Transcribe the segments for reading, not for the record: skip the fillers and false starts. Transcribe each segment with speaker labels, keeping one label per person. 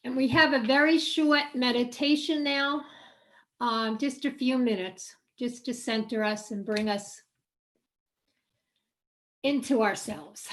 Speaker 1: And we have a very short meditation now, just a few minutes, just to center us and bring us into ourselves.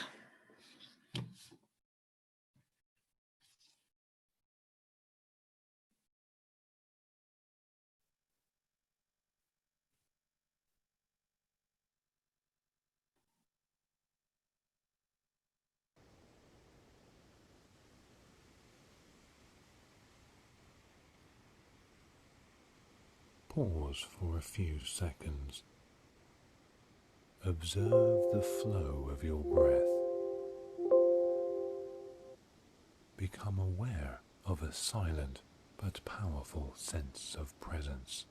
Speaker 2: Pause for a few seconds. Observe the flow of your breath. Become aware of a silent but powerful sense of presence.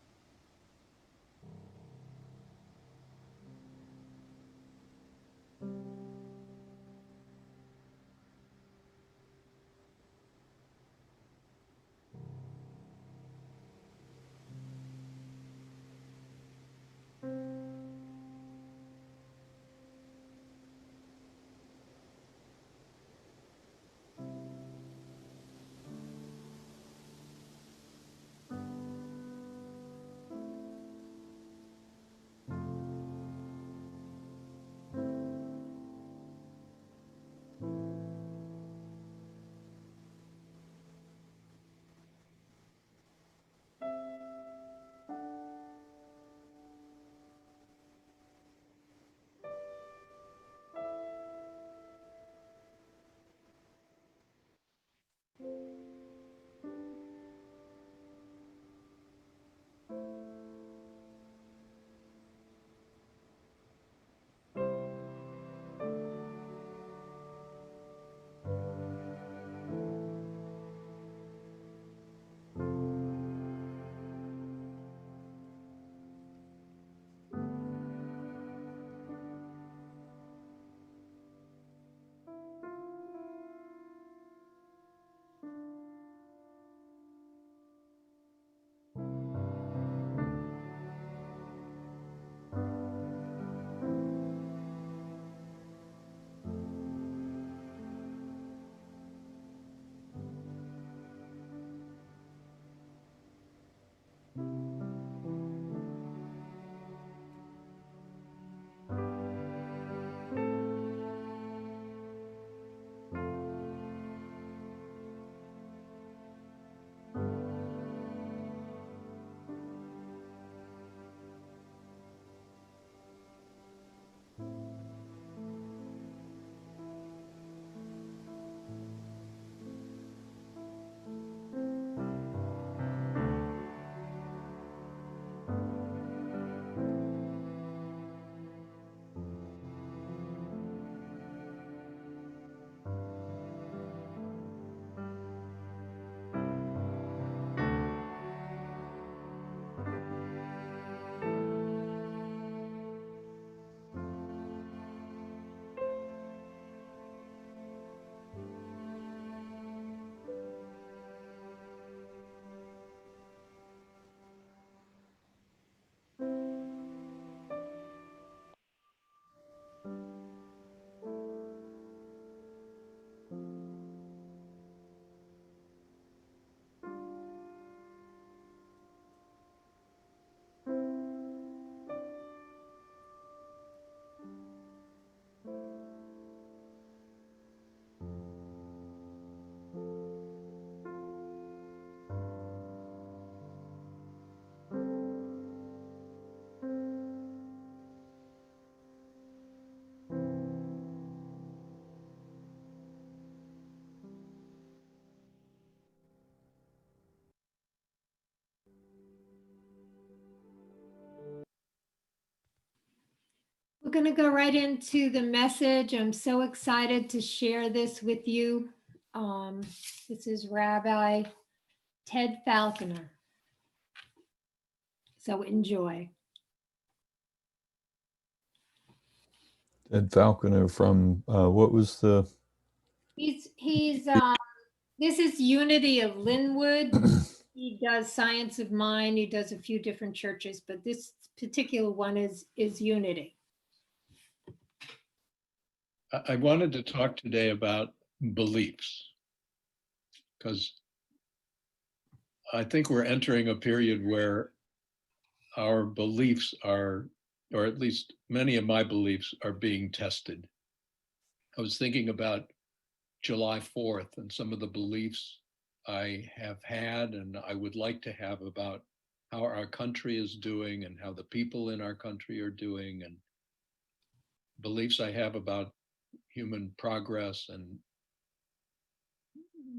Speaker 1: We're going to go right into the message. I'm so excited to share this with you. This is Rabbi Ted Falconer. So enjoy.
Speaker 3: Ted Falconer from what was the?
Speaker 1: He's this is Unity of Linwood. He does Science of Mind. He does a few different churches, but this particular one is Unity.
Speaker 4: I wanted to talk today about beliefs, because I think we're entering a period where our beliefs are, or at least many of my beliefs are being tested. I was thinking about July 4th and some of the beliefs I have had and I would like to have about how our country is doing and how the people in our country are doing, and beliefs I have about human progress and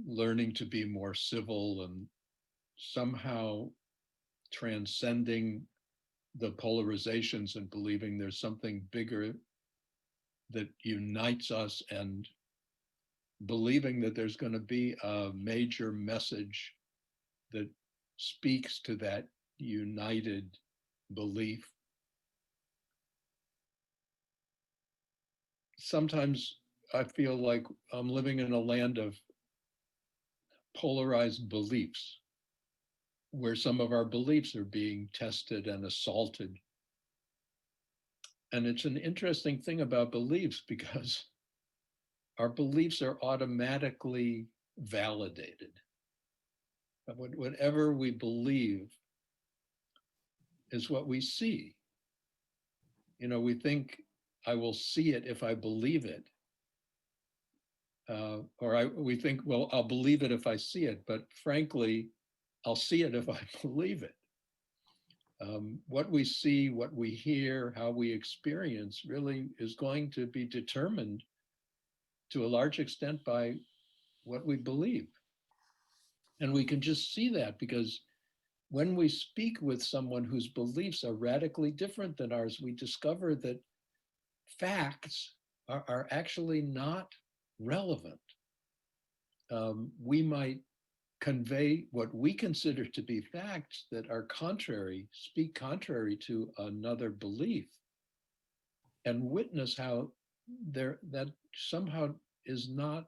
Speaker 4: learning to be more civil and somehow transcending the polarizations and believing there's something bigger that unites us, and believing that there's going to be a major message that speaks to that united belief. Sometimes I feel like I'm living in a land of polarized beliefs, where some of our beliefs are being tested and assaulted. And it's an interesting thing about beliefs because our beliefs are automatically validated. Whatever we believe is what we see. You know, we think I will see it if I believe it. We think, well, I'll believe it if I see it, but frankly, I'll see it if I believe it. What we see, what we hear, how we experience really is going to be determined to a large extent by what we believe. And we can just see that because when we speak with someone whose beliefs are radically different than ours, we discover that facts are actually not relevant. We might convey what we consider to be facts that are contrary, speak contrary to another belief, and witness how that somehow is not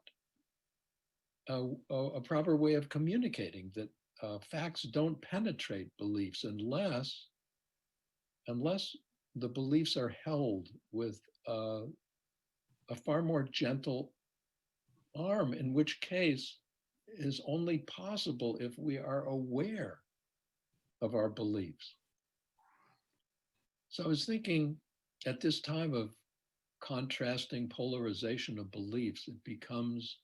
Speaker 4: a proper way of communicating, that facts don't penetrate beliefs unless the beliefs are held with a far more gentle arm, in which case is only possible if we are aware of our beliefs. So I was thinking, at this time of contrasting polarization of beliefs, it becomes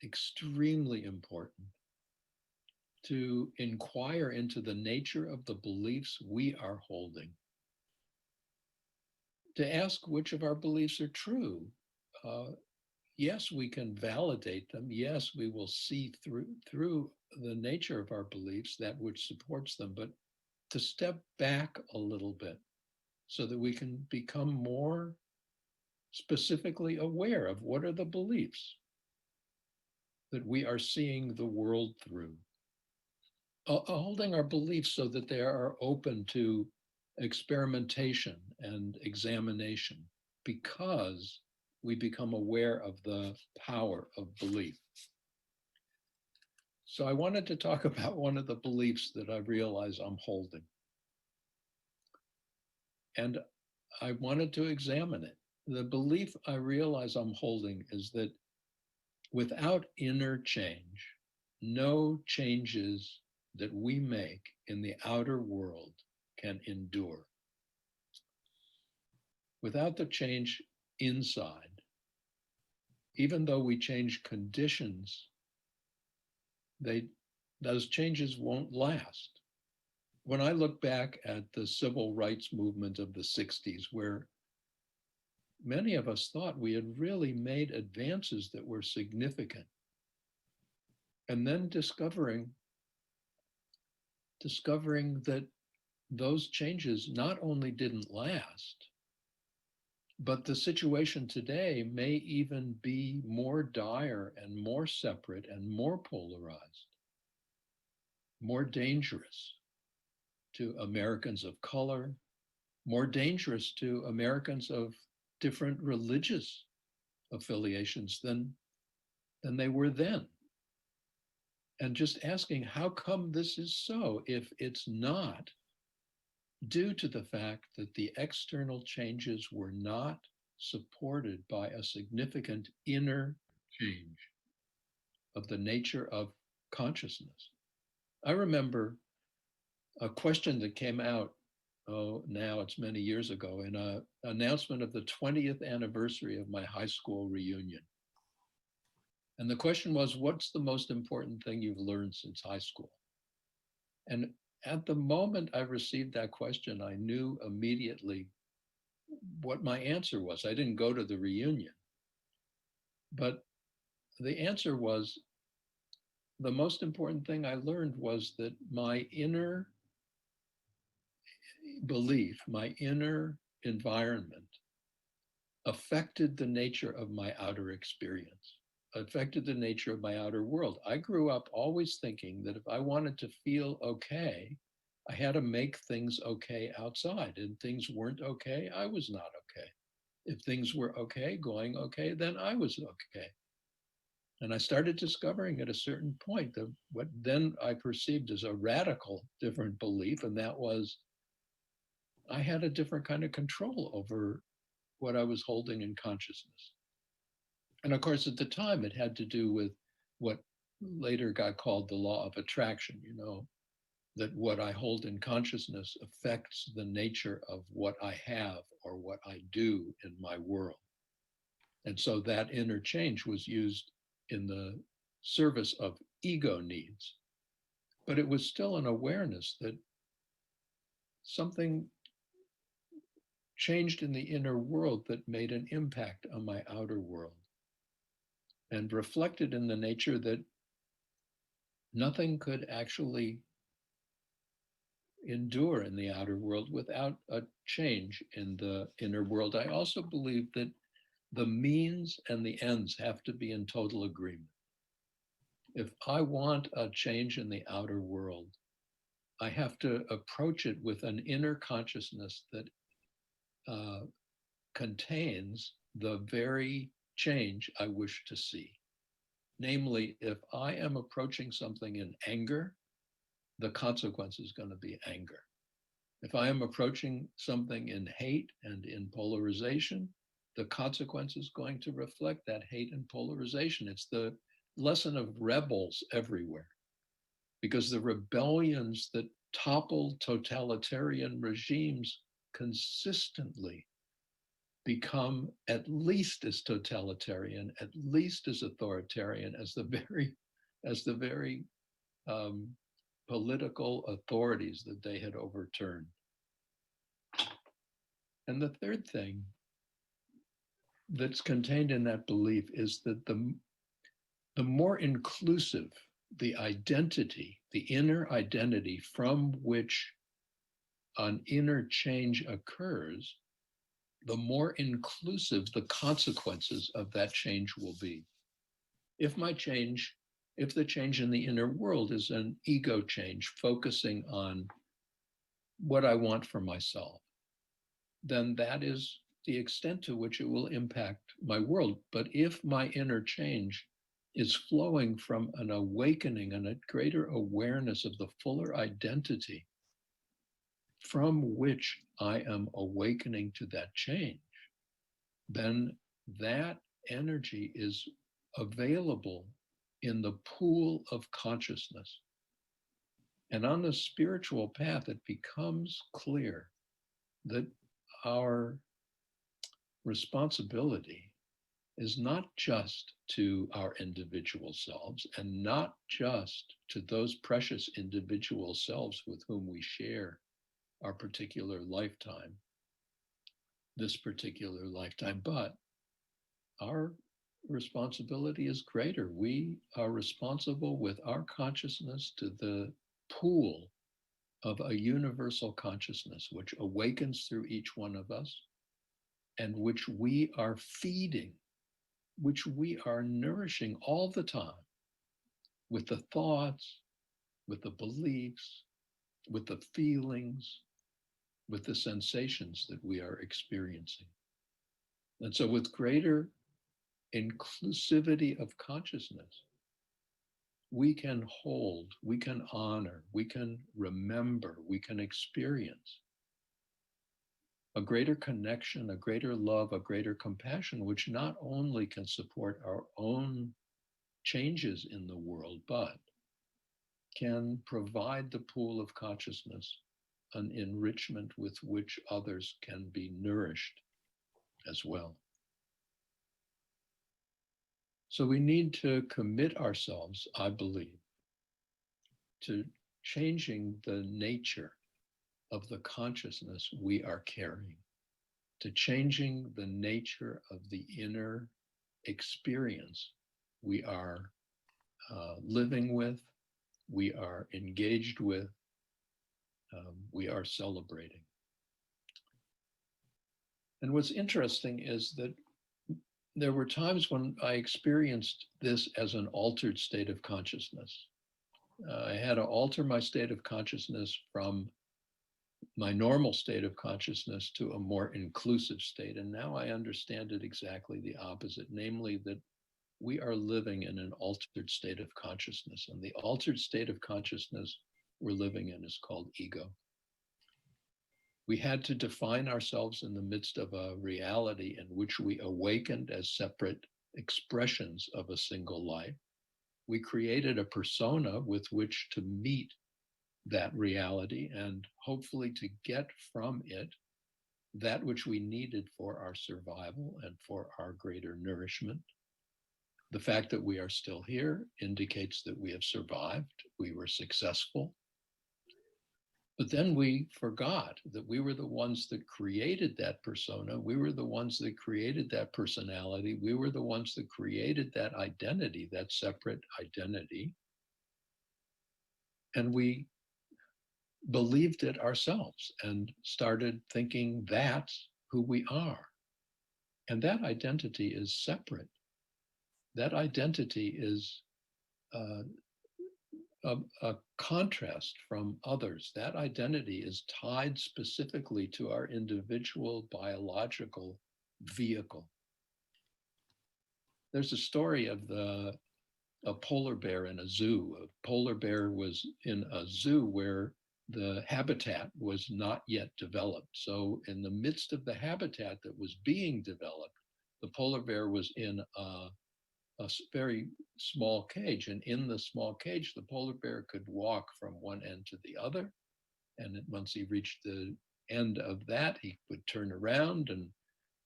Speaker 4: extremely important to inquire into the nature of the beliefs we are holding, to ask which of our beliefs are true. Yes, we can validate them. Yes, we will see through the nature of our beliefs, that which supports them, but to step back a little bit so that we can become more specifically aware of what are the beliefs that we are seeing the world through. Holding our beliefs so that they are open to experimentation and examination, because we become aware of the power of belief. So I wanted to talk about one of the beliefs that I realize I'm holding. And I wanted to examine it. The belief I realize I'm holding is that without inner change, no changes that we make in the outer world can endure. Without the change inside, even though we change conditions, those changes won't last. When I look back at the civil rights movement of the 60s, where many of us thought we had really made advances that were significant, and then discovering that those changes not only didn't last, but the situation today may even be more dire and more separate and more polarized, more dangerous to Americans of color, more dangerous to Americans of different religious affiliations than they were then. And just asking, how come this is so, if it's not due to the fact that the external changes were not supported by a significant inner change of the nature of consciousness? I remember a question that came out, oh, now it's many years ago, in an announcement of the 20th anniversary of my high school reunion. And the question was, what's the most important thing you've learned since high school? And at the moment I received that question, I knew immediately what my answer was. I didn't go to the reunion, but the answer was, the most important thing I learned was that my inner belief, my inner environment affected the nature of my outer experience, affected the nature of my outer world. I grew up always thinking that if I wanted to feel okay, I had to make things okay outside, and things weren't okay, I was not okay. If things were okay, going okay, then I was okay. And I started discovering at a certain point that what then I perceived as a radical different belief, and that was I had a different kind of control over what I was holding in consciousness. And of course, at the time, it had to do with what later got called the law of attraction, that what I hold in consciousness affects the nature of what I have or what I do in my world. And so that interchange was used in the service of ego needs. But it was still an awareness that something changed in the inner world that made an impact on my outer world, and reflected in the nature that nothing could actually endure in the outer world without a change in the inner world. I also believe that the means and the ends have to be in total agreement. If I want a change in the outer world, I have to approach it with an inner consciousness that contains the very change I wish to see. Namely, if I am approaching something in anger, the consequence is going to be anger. If I am approaching something in hate and in polarization, the consequence is going to reflect that hate and polarization. It's the lesson of rebels everywhere, because the rebellions that topple totalitarian regimes consistently become at least as totalitarian, at least as authoritarian as the very political authorities that they had overturned. And the third thing that's contained in that belief is that the more inclusive the identity, the inner identity from which an inner change occurs, the more inclusive the consequences of that change will be. If the change in the inner world is an ego change, focusing on what I want for myself, then that is the extent to which it will impact my world. But if my inner change is flowing from an awakening and a greater awareness of the fuller identity from which I am awakening to that change, then that energy is available in the pool of consciousness. And on the spiritual path, it becomes clear that our responsibility is not just to our individual selves, and not just to those precious individual selves with whom we share our particular lifetime, this particular lifetime, but our responsibility is greater. We are responsible with our consciousness to the pool of a universal consciousness which awakens through each one of us, and which we are feeding, which we are nourishing all the time with the thoughts, with the beliefs, with the feelings, with the sensations that we are experiencing. And so with greater inclusivity of consciousness, we can hold, we can honor, we can remember, we can experience a greater connection, a greater love, a greater compassion, which not only can support our own changes in the world, but can provide the pool of consciousness an enrichment with which others can be nourished as well. So we need to commit ourselves, I believe, to changing the nature of the consciousness we are carrying, to changing the nature of the inner experience we are living with, we are engaged with, we are celebrating. And what's interesting is that there were times when I experienced this as an altered state of consciousness. I had to alter my state of consciousness from my normal state of consciousness to a more inclusive state. And now I understand it exactly the opposite, namely that we are living in an altered state of consciousness. And the altered state of consciousness we're living in is called ego. We had to define ourselves in the midst of a reality in which we awakened as separate expressions of a single life. We created a persona with which to meet that reality and hopefully to get from it that which we needed for our survival and for our greater nourishment. The fact that we are still here indicates that we have survived, we were successful. But then we forgot that we were the ones that created that persona. We were the ones that created that personality. We were the ones that created that identity, that separate identity. And we believed it ourselves and started thinking that's who we are. And that identity is separate. That identity is a contrast from others. That identity is tied specifically to our individual biological vehicle. There's a story of a polar bear in a zoo. A polar bear was in a zoo where the habitat was not yet developed. So in the midst of the habitat that was being developed, the polar bear was in a very small cage. And in the small cage, the polar bear could walk from one end to the other. And once he reached the end of that, he would turn around and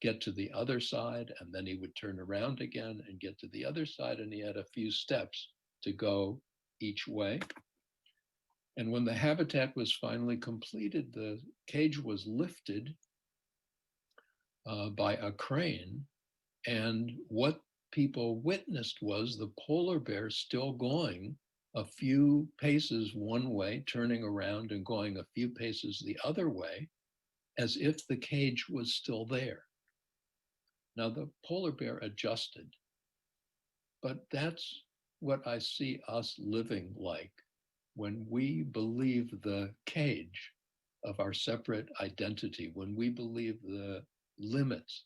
Speaker 4: get to the other side. And then he would turn around again and get to the other side. And he had a few steps to go each way. And when the habitat was finally completed, the cage was lifted by a crane. And what people witnessed was the polar bear still going a few paces one way, turning around and going a few paces the other way, as if the cage was still there. Now the polar bear adjusted, but that's what I see us living like when we believe the cage of our separate identity, when we believe the limits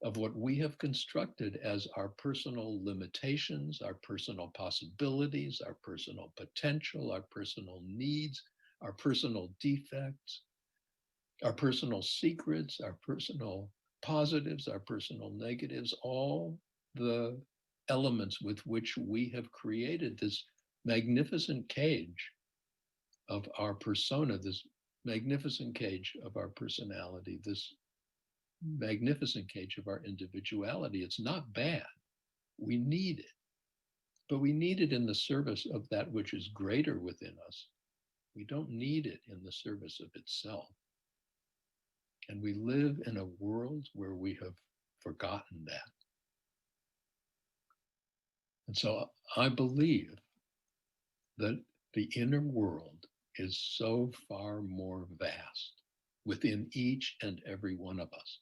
Speaker 4: of what we have constructed as our personal limitations, our personal possibilities, our personal potential, our personal needs, our personal defects, our personal secrets, our personal positives, our personal negatives, all the elements with which we have created this magnificent cage of our persona, this magnificent cage of our personality, this magnificent cage of our individuality. It's not bad. We need it, but we need it in the service of that which is greater within us. We don't need it in the service of itself. And we live in a world where we have forgotten that. And so I believe that the inner world is so far more vast within each and every one of us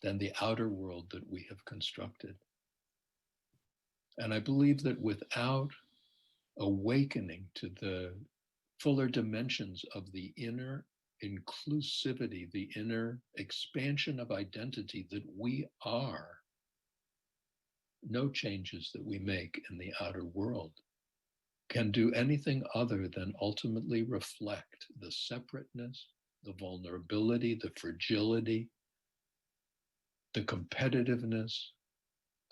Speaker 4: than the outer world that we have constructed. And I believe that without awakening to the fuller dimensions of the inner inclusivity, the inner expansion of identity that we are, no changes that we make in the outer world can do anything other than ultimately reflect the separateness, the vulnerability, the fragility, the competitiveness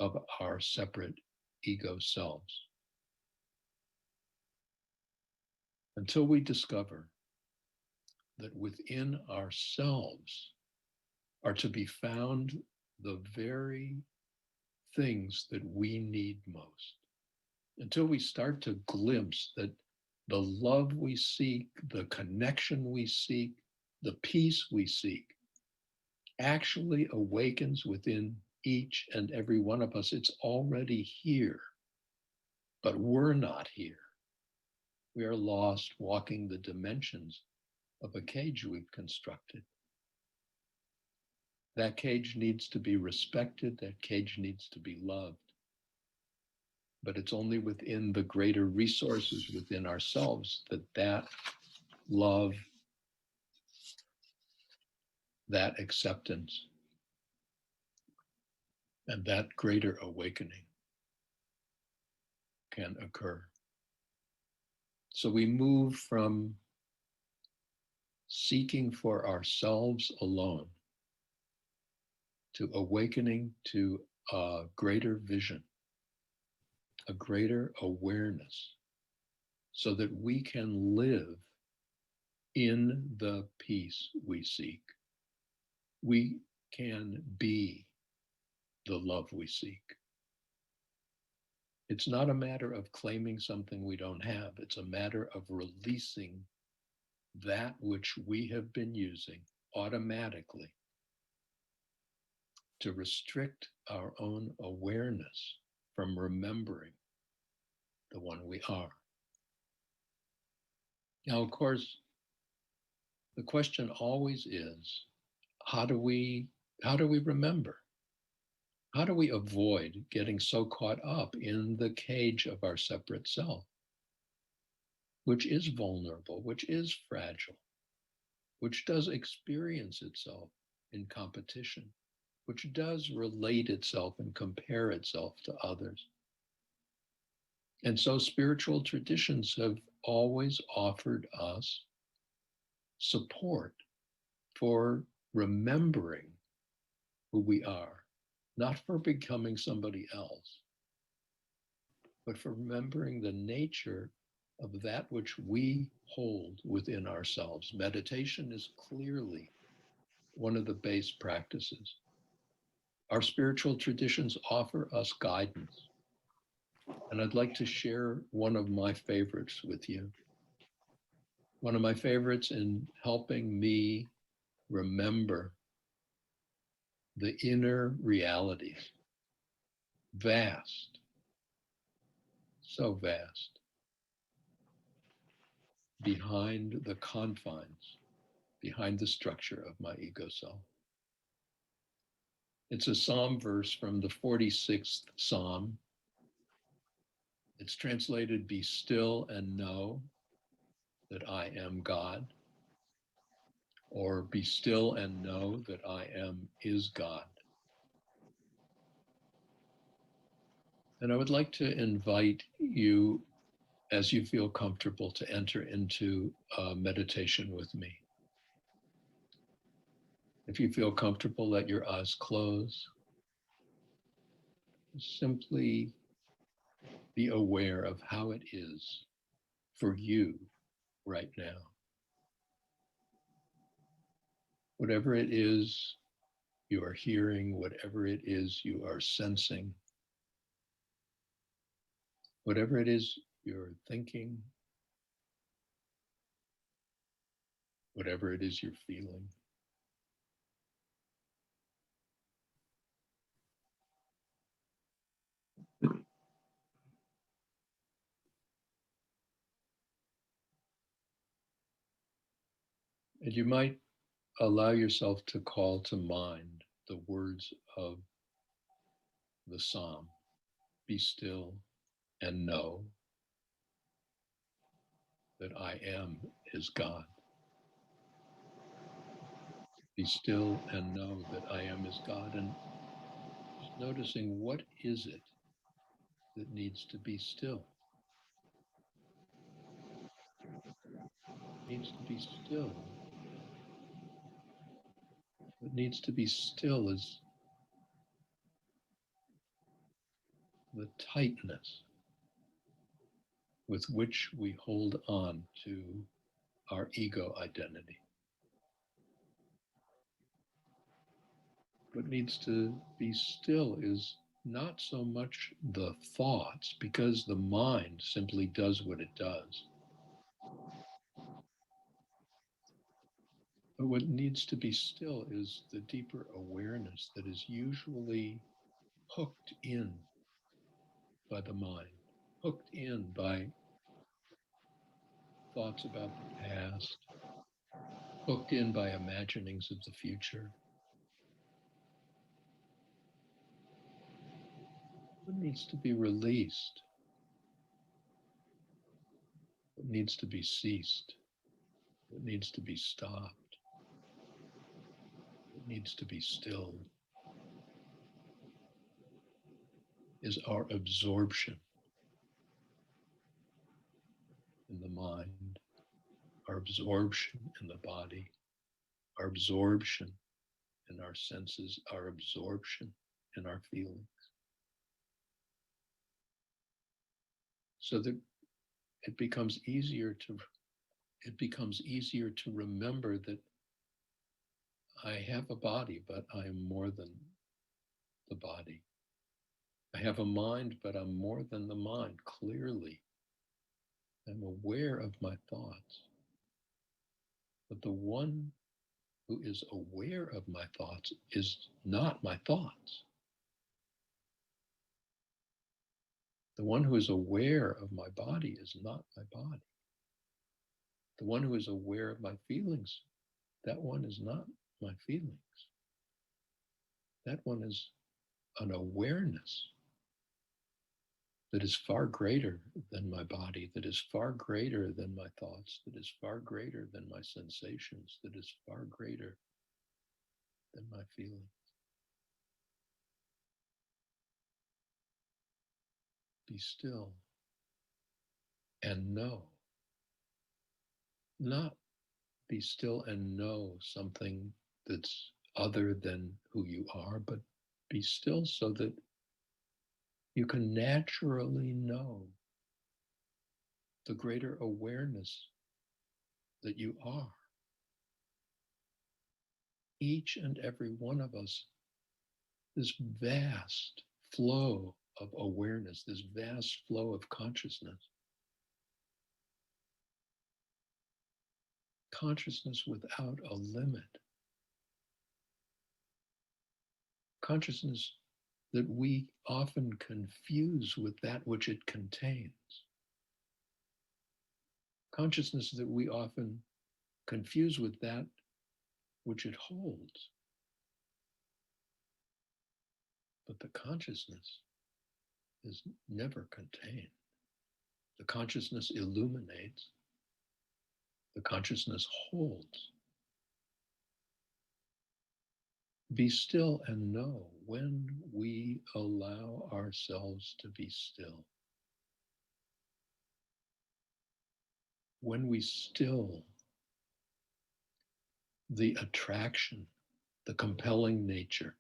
Speaker 4: of our separate ego selves. until we discover that within ourselves are to be found the very things that we need most. Until we start to glimpse that the love we seek, the connection we seek, the peace we seek actually awakens within each and every one of us. It's already here, but we're not here. We are lost walking the dimensions of a cage we've constructed. That cage needs to be respected. That cage needs to be loved. But it's only within the greater resources within ourselves that love, that acceptance, and that greater awakening can occur. So we move from seeking for ourselves alone to awakening to a greater vision, a greater awareness, so that we can live in the peace we seek. We can be the love we seek. It's not a matter of claiming something we don't have. It's a matter of releasing that which we have been using automatically to restrict our own awareness from remembering the one we are. Now, of course, the question always is, how do we remember? How do we avoid getting so caught up in the cage of our separate self, which is vulnerable, which is fragile, which does experience itself in competition, which does relate itself and compare itself to others? And so spiritual traditions have always offered us support for remembering who we are, not for becoming somebody else, but for remembering the nature of that which we hold within ourselves. Meditation is clearly one of the base practices. Our spiritual traditions offer us guidance. And I'd like to share one of my favorites with you. One of my favorites in helping me remember the inner realities, vast, so vast, behind the confines, behind the structure of my ego self. It's a psalm verse from the 46th Psalm. It's translated, "Be still and know that I am God," or "Be still and know that I am is God." And I would like to invite you, as you feel comfortable, to enter into a meditation with me. If you feel comfortable, let your eyes close. Simply be aware of how it is for you right now. Whatever it is you are hearing, whatever it is you are sensing, whatever it is you're thinking, whatever it is you're feeling. And you might allow yourself to call to mind the words of the psalm. Be still and know that I am is God. Be still and know that I am is God. And just noticing, what is it that needs to be still? It needs to be still. What needs to be still is the tightness with which we hold on to our ego identity. What needs to be still is not so much the thoughts, because the mind simply does what it does. But what needs to be still is the deeper awareness that is usually hooked in by the mind, hooked in by thoughts about the past, hooked in by imaginings of the future. What needs to be released? What needs to be ceased? What needs to be stopped? What needs to be stilled is our absorption in the mind, our absorption in the body, our absorption in our senses, our absorption in our feelings. So that it becomes easier to remember that I have a body, but I am more than the body. I have a mind, but I'm more than the mind. Clearly, I'm aware of my thoughts. But the one who is aware of my thoughts is not my thoughts. The one who is aware of my body is not my body. The one who is aware of my feelings, that one is not my feelings. That one is an awareness that is far greater than my body, that is far greater than my thoughts, that is far greater than my sensations, that is far greater than my feelings. Be still and know. Not be still and know something that's other than who you are, but be still so that you can naturally know the greater awareness that you are. Each and every one of us, this vast flow of awareness, this vast flow of consciousness, consciousness without a limit, consciousness that we often confuse with that which it contains, consciousness that we often confuse with that which it holds. But the consciousness is never contained. The consciousness illuminates, the consciousness holds. Be still and know when we allow ourselves to be still. When we still the attraction, the compelling nature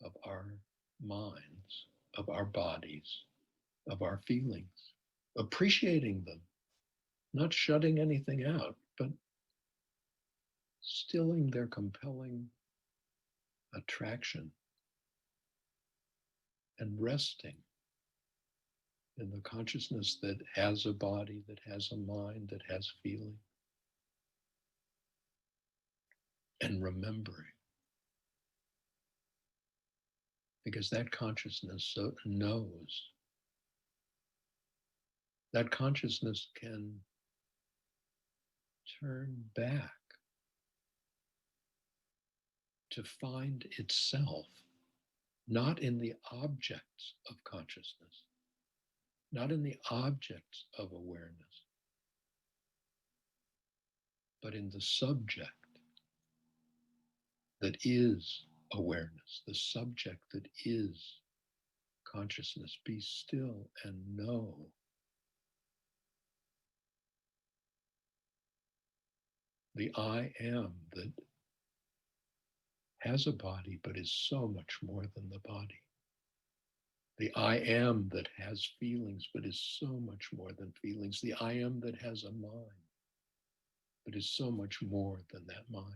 Speaker 4: of our minds, of our bodies, of our feelings, appreciating them, not shutting anything out, but stilling their compelling attraction and resting in the consciousness that has a body, that has a mind, that has feeling, and remembering. Because that consciousness knows, that consciousness can turn back to find itself, not in the objects of consciousness, not in the objects of awareness, but in the subject that is awareness, the subject that is consciousness. Be still and know. The I am that has a body, but is so much more than the body. The I am that has feelings, but is so much more than feelings. The I am that has a mind, but is so much more than that mind.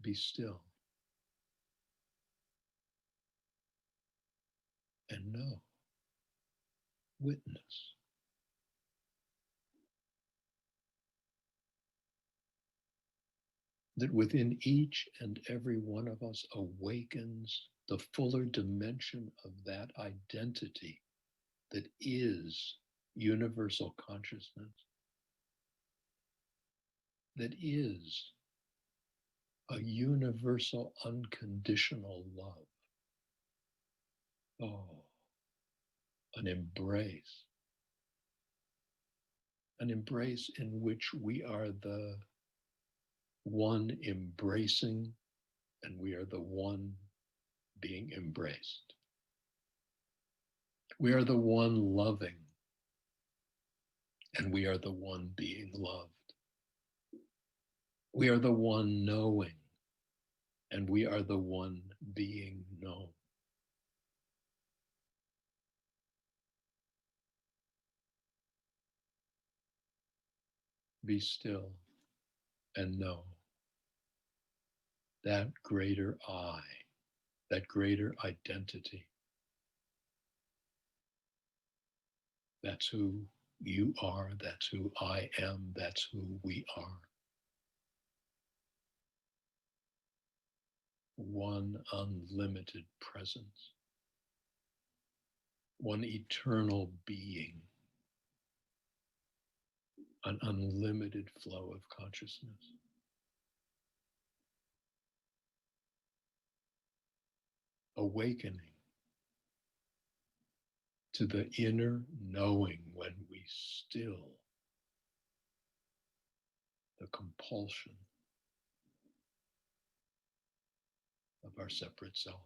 Speaker 4: Be still and know, witness. That within each and every one of us awakens the fuller dimension of that identity that is universal consciousness, that is a universal unconditional love. Oh, an embrace in which we are the one embracing and we are the one being embraced. We are the one loving and we are the one being loved. We are the one knowing and we are the one being known. Be still and know that greater I, that greater identity. That's who you are, that's who I am, that's who we are. One unlimited presence, one eternal being, an unlimited flow of consciousness. Awakening to the inner knowing when we still the compulsion of our separate self.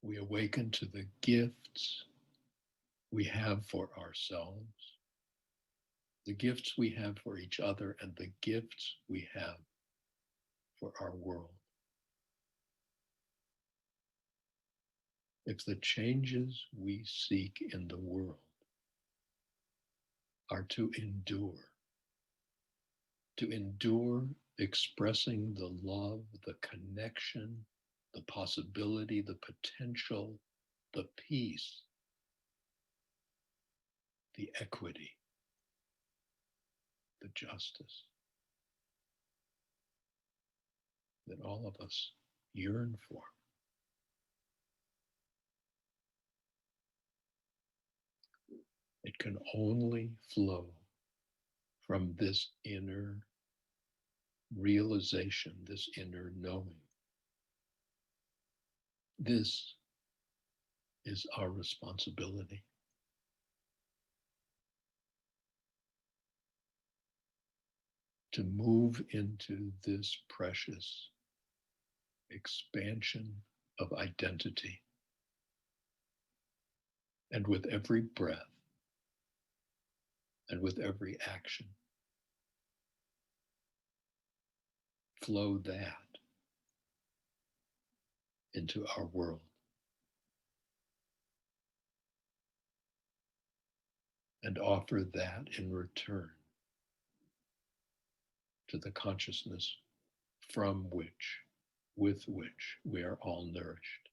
Speaker 4: We awaken to the gifts we have for ourselves, the gifts we have for each other, and the gifts we have for our world. If the changes we seek in the world are to endure expressing the love, the connection, the possibility, the potential, the peace, the equity, the justice that all of us yearn for. It can only flow from this inner realization, this inner knowing. This is our responsibility. To move into this precious expansion of identity. And with every breath and with every action, flow that into our world. And offer that in return to the consciousness from which, with which we are all nourished.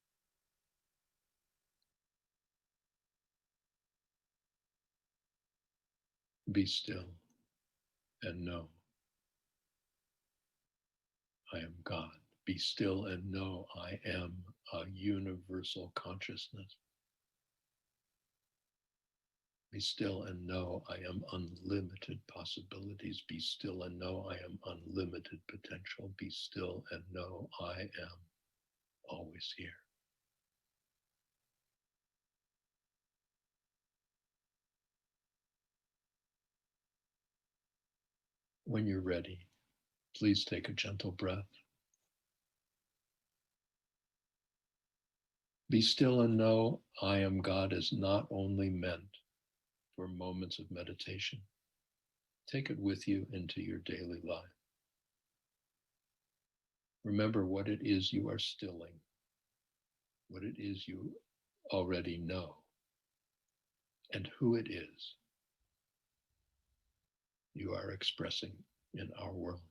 Speaker 4: Be still and know I am God. Be still and know I am a universal consciousness. Be still and know I am unlimited possibilities. Be still and know I am unlimited potential. Be still and know I am always here. When you're ready, please take a gentle breath. Be still and know I am God is not only meant for moments of meditation. Take it with you into your daily life. Remember what it is you are stilling, what it is you already know, and who it is you are expressing in our world.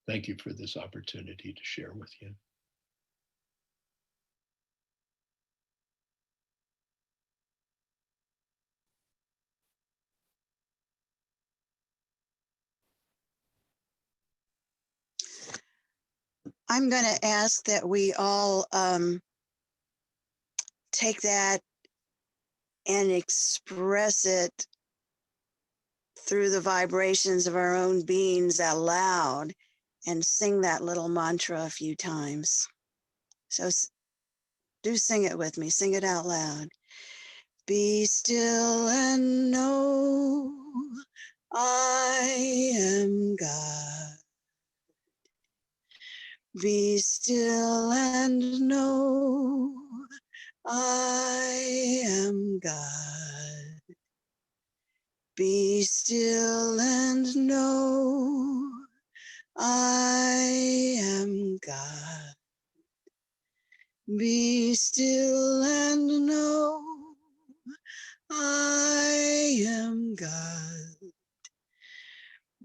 Speaker 4: Thank you for this opportunity to share with you.
Speaker 5: I'm going to ask that we all take that and express it through the vibrations of our own beings out loud and sing that little mantra a few times. So do sing it with me. Sing it out loud. Be still and know I am God. Be still and know I am God. Be still and know I am God. Be still and know I am God.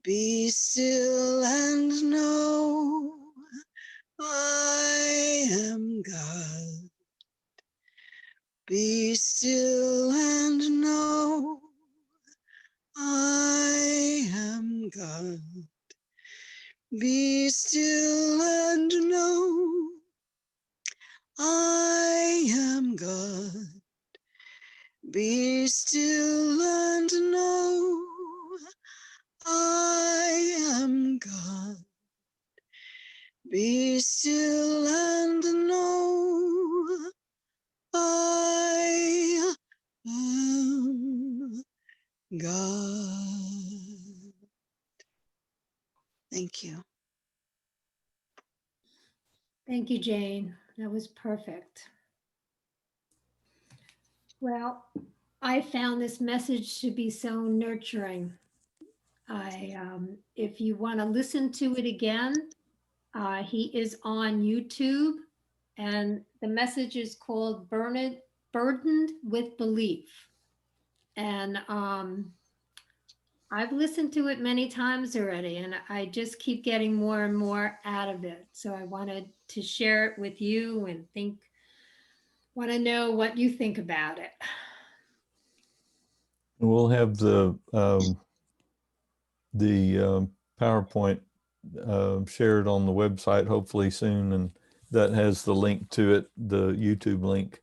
Speaker 5: Be still and know I am God. Be still and know I am God. Be still and know I am God. Be still and know I am God. Be still and know I am God. Thank you.
Speaker 1: Thank you, Jane. That was perfect. Well, I found this message to be so nurturing. If you want to listen to it again, he is on YouTube, and the message is called Burdened with Belief. And I've listened to it many times already, and I just keep getting more and more out of it. So I wanted to share it with you and want to know what you think about it.
Speaker 3: We'll have the PowerPoint shared on the website hopefully soon, and that has the link to it, the YouTube link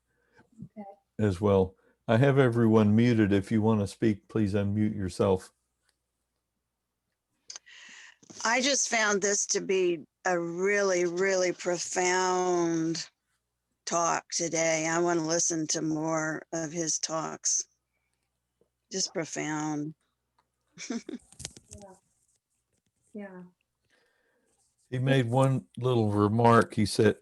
Speaker 3: as well. I have everyone muted. If you want to speak, please unmute yourself.
Speaker 5: I just found this to be a really, really profound talk today. I want to listen to more of his talks. Just profound.
Speaker 1: Yeah.
Speaker 3: He made one little remark. He said,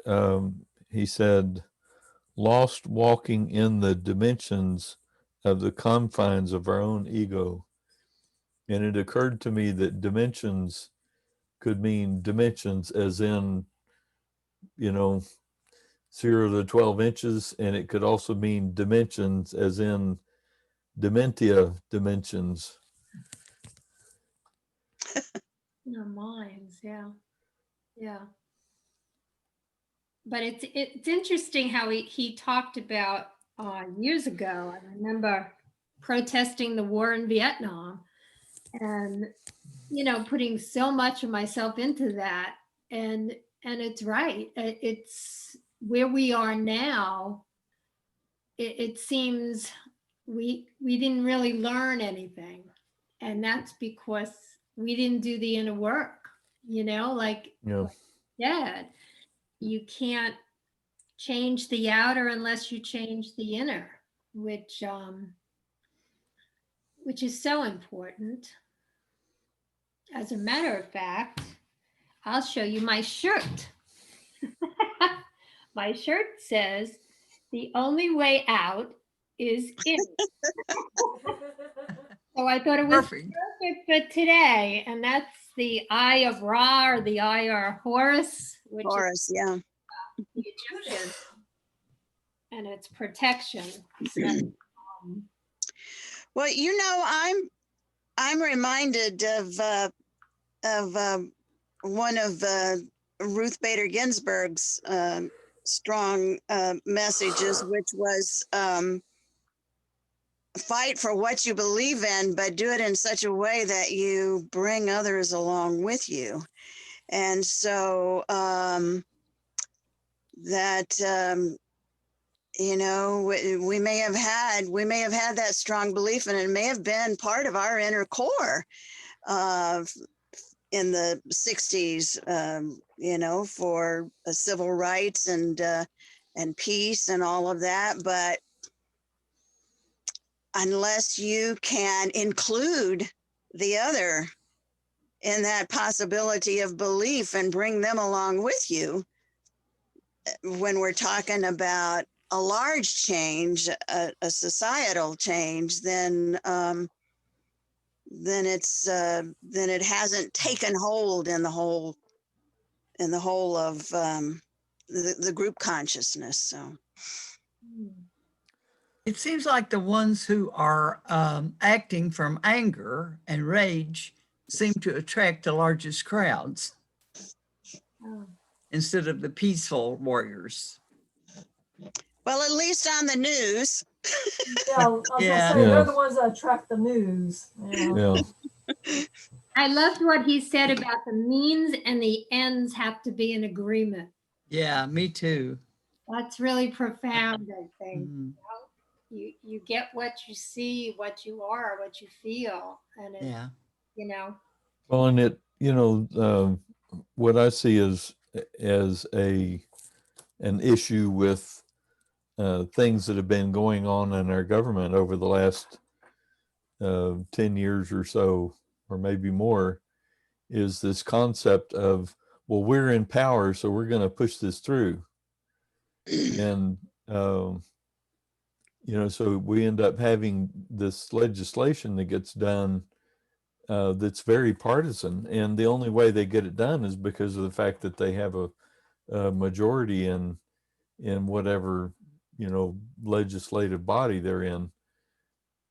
Speaker 3: lost walking in the dimensions of the confines of our own ego. And it occurred to me that dimensions could mean dimensions as in, 0 to 12 inches. And it could also mean dimensions as in dementia dimensions.
Speaker 1: In our minds, yeah. Yeah. But it's interesting how he talked about years ago. I remember protesting the war in Vietnam and, putting so much of myself into that. And it's right. It's where we are now. It seems we didn't really learn anything. And that's because we didn't do the inner work, like Dad, you can't change the outer unless you change the inner, which is so important. As a matter of fact, I'll show you my shirt. My shirt says, "The only way out is in. So I thought it was
Speaker 6: Perfect.
Speaker 1: perfect for today. And that's the Eye of Ra, or the Eye of Horus, which is
Speaker 5: Taurus, yeah.
Speaker 1: the Egyptian, and it's protection. So,
Speaker 5: Well, you know, I'm reminded of one of Ruth Bader Ginsburg's strong messages, which was fight for what you believe in, but do it in such a way that you bring others along with you. And so you know, we may have had that strong belief, and it may have been part of our inner core in the 60s, you know, for civil rights and peace and all of that. But unless you can include the other in that possibility of belief and bring them along with you, when we're talking about a large change, a societal change, then it hasn't taken hold in the whole of the group consciousness. So
Speaker 6: It seems like the ones who are acting from anger and rage seem to attract the largest crowds instead of the peaceful warriors.
Speaker 5: well, at least on the news.
Speaker 7: Yeah, I was gonna
Speaker 6: Yeah.
Speaker 7: say,
Speaker 3: Yeah.
Speaker 7: they're the ones that attract the news. Yeah.
Speaker 3: Yeah.
Speaker 1: I loved what he said about the means and the ends have to be in agreement.
Speaker 6: Yeah, me too.
Speaker 1: That's really profound, I think.
Speaker 6: Mhm.
Speaker 1: You get what you see, what you are, what you feel, and it,
Speaker 6: Yeah.
Speaker 1: you know.
Speaker 3: Well, and it, you know, what I see as an issue with things that have been going on in our government over the last 10 years or so, or maybe more, is this concept of, well, we're in power, so we're going to push this through. And, you know, so we end up having this legislation that gets done that's very partisan. And the only way they get it done is because of the fact that they have a majority in whatever, you know, legislative body they're in.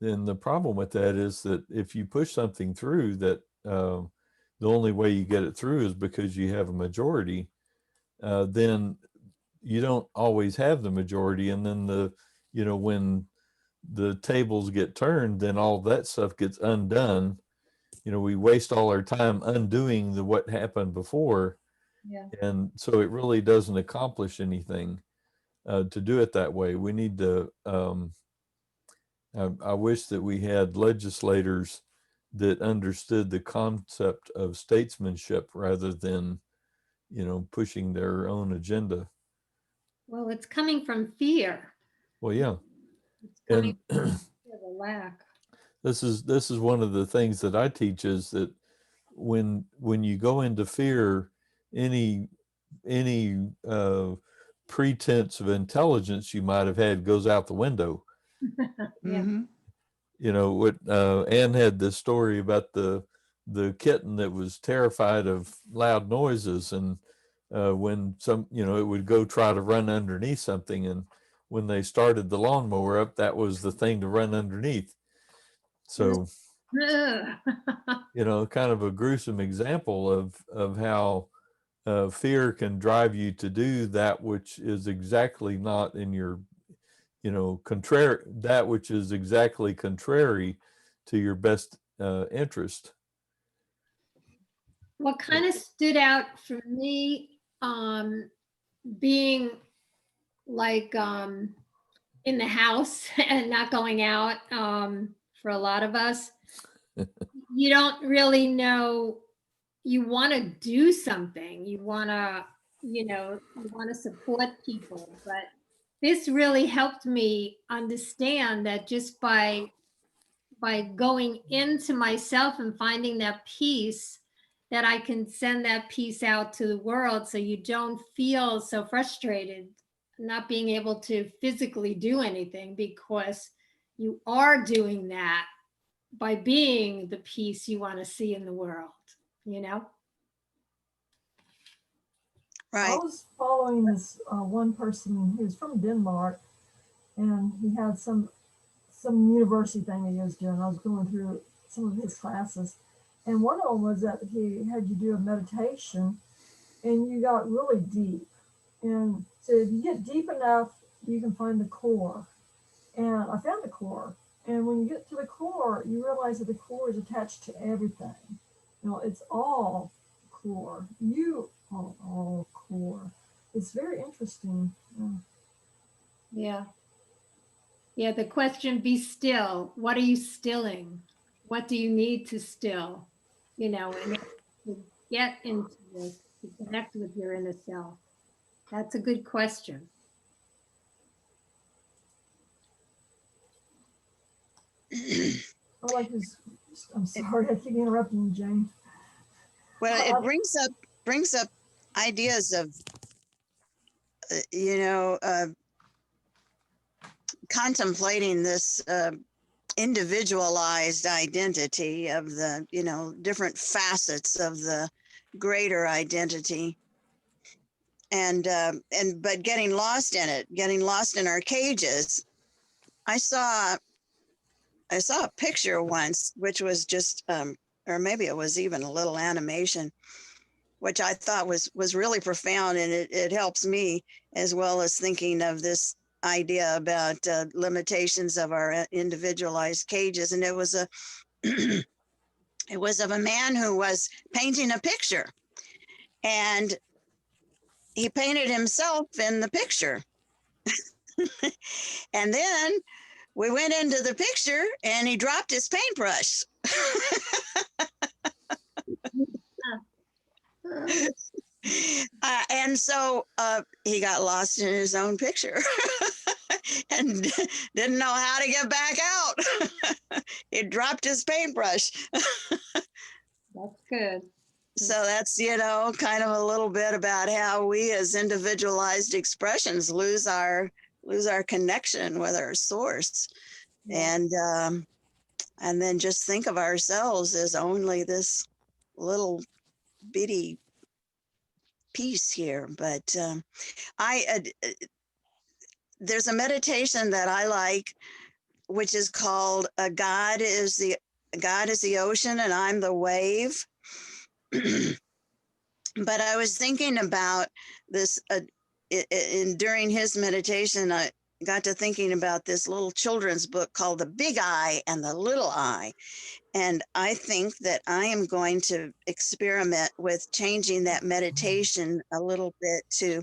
Speaker 3: Then the problem with that is that if you push something through that the only way you get it through is because you have a majority, then you don't always have the majority. And then you know, when the tables get turned, then all that stuff gets undone. You know, we waste all our time undoing what happened before.
Speaker 1: Yeah.
Speaker 3: And so it really doesn't accomplish anything to do it that way. We need to, I wish that we had legislators that understood the concept of statesmanship rather than, you know, pushing their own agenda.
Speaker 1: Well, it's coming from fear.
Speaker 3: Well, yeah.
Speaker 1: It's coming
Speaker 3: And
Speaker 1: from the lack.
Speaker 3: this is one of the things that I teach, is that when you go into fear, any pretense of intelligence you might have had goes out the window.
Speaker 1: Yeah.
Speaker 6: Mhm.
Speaker 3: You know what, Anne had this story about the kitten that was terrified of loud noises, and when you know, it would go try to run underneath something, and when they started the lawnmower up, that was the thing to run underneath. So you know, kind of a gruesome example of how fear can drive you to do that which is exactly not in your, you know, that which is exactly contrary to your best interest.
Speaker 1: What kind of stood out for me, being like in the house and not going out, for a lot of us, you don't really know, you want to do something, you want to, you know, you want to support people, but this really helped me understand that just by going into myself and finding that peace, that I can send that peace out to the world, so you don't feel so frustrated not being able to physically do anything, because you are doing that by being the peace you want to see in the world, you know?
Speaker 7: I
Speaker 5: Right.
Speaker 7: was following this one person. He was from Denmark, and he had some university thing that he was doing. I was going through some of his classes, and one of them was that he had you do a meditation, and you got really deep. And so if you get deep enough, you can find the core. And I found the core. And when you get to the core, you realize that the core is attached to everything. You know, it's all core. You are all core. It's very interesting.
Speaker 1: Yeah. Yeah, the question, be still. What are you stilling? What do you need to still? You know, and to get into this, to connect with your inner self. That's a good question.
Speaker 7: I like this. I'm sorry, I keep interrupting you, Jane.
Speaker 5: Well, it brings up ideas of, you know, contemplating this individualized identity of the, you know, different facets of the greater identity, and but getting lost in it, getting lost in our cages. I saw a picture once, which was just, or maybe it was even a little animation, which I thought was really profound, and it helps me as well as thinking of this idea about limitations of our individualized cages. And it was it was of a man who was painting a picture, and he painted himself in the picture. And then we went into the picture, and he dropped his paintbrush. And so he got lost in his own picture and didn't know how to get back out. He dropped his paintbrush.
Speaker 1: That's good.
Speaker 5: So that's, you know, kind of a little bit about how we as individualized expressions lose our connection with our source.
Speaker 1: Yeah.
Speaker 5: And then just think of ourselves as only this little bitty piece here. But there's a meditation that I like, which is called God is the ocean and I'm the wave. But I was thinking about this during his meditation. I got to thinking about this little children's book called The Big Eye and the Little Eye. And I think that I am going to experiment with changing that meditation a little bit to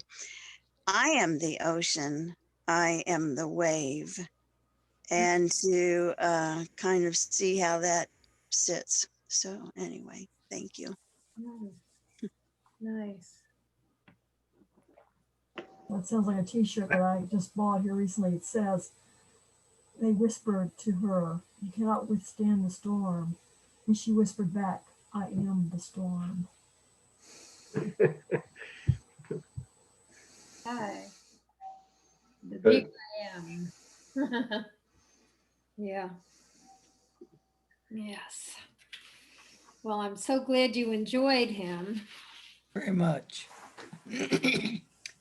Speaker 5: I am the ocean, I am the wave, and to kind of see how that sits. So anyway, thank you.
Speaker 1: Nice.
Speaker 7: That sounds like a t-shirt that I just bought here recently. It says, they whispered to her, "You cannot withstand the storm." And she whispered back, "I am the storm."
Speaker 1: Hi. The big I am. Yeah. Yes. Well, I'm so glad you enjoyed him.
Speaker 6: Very much.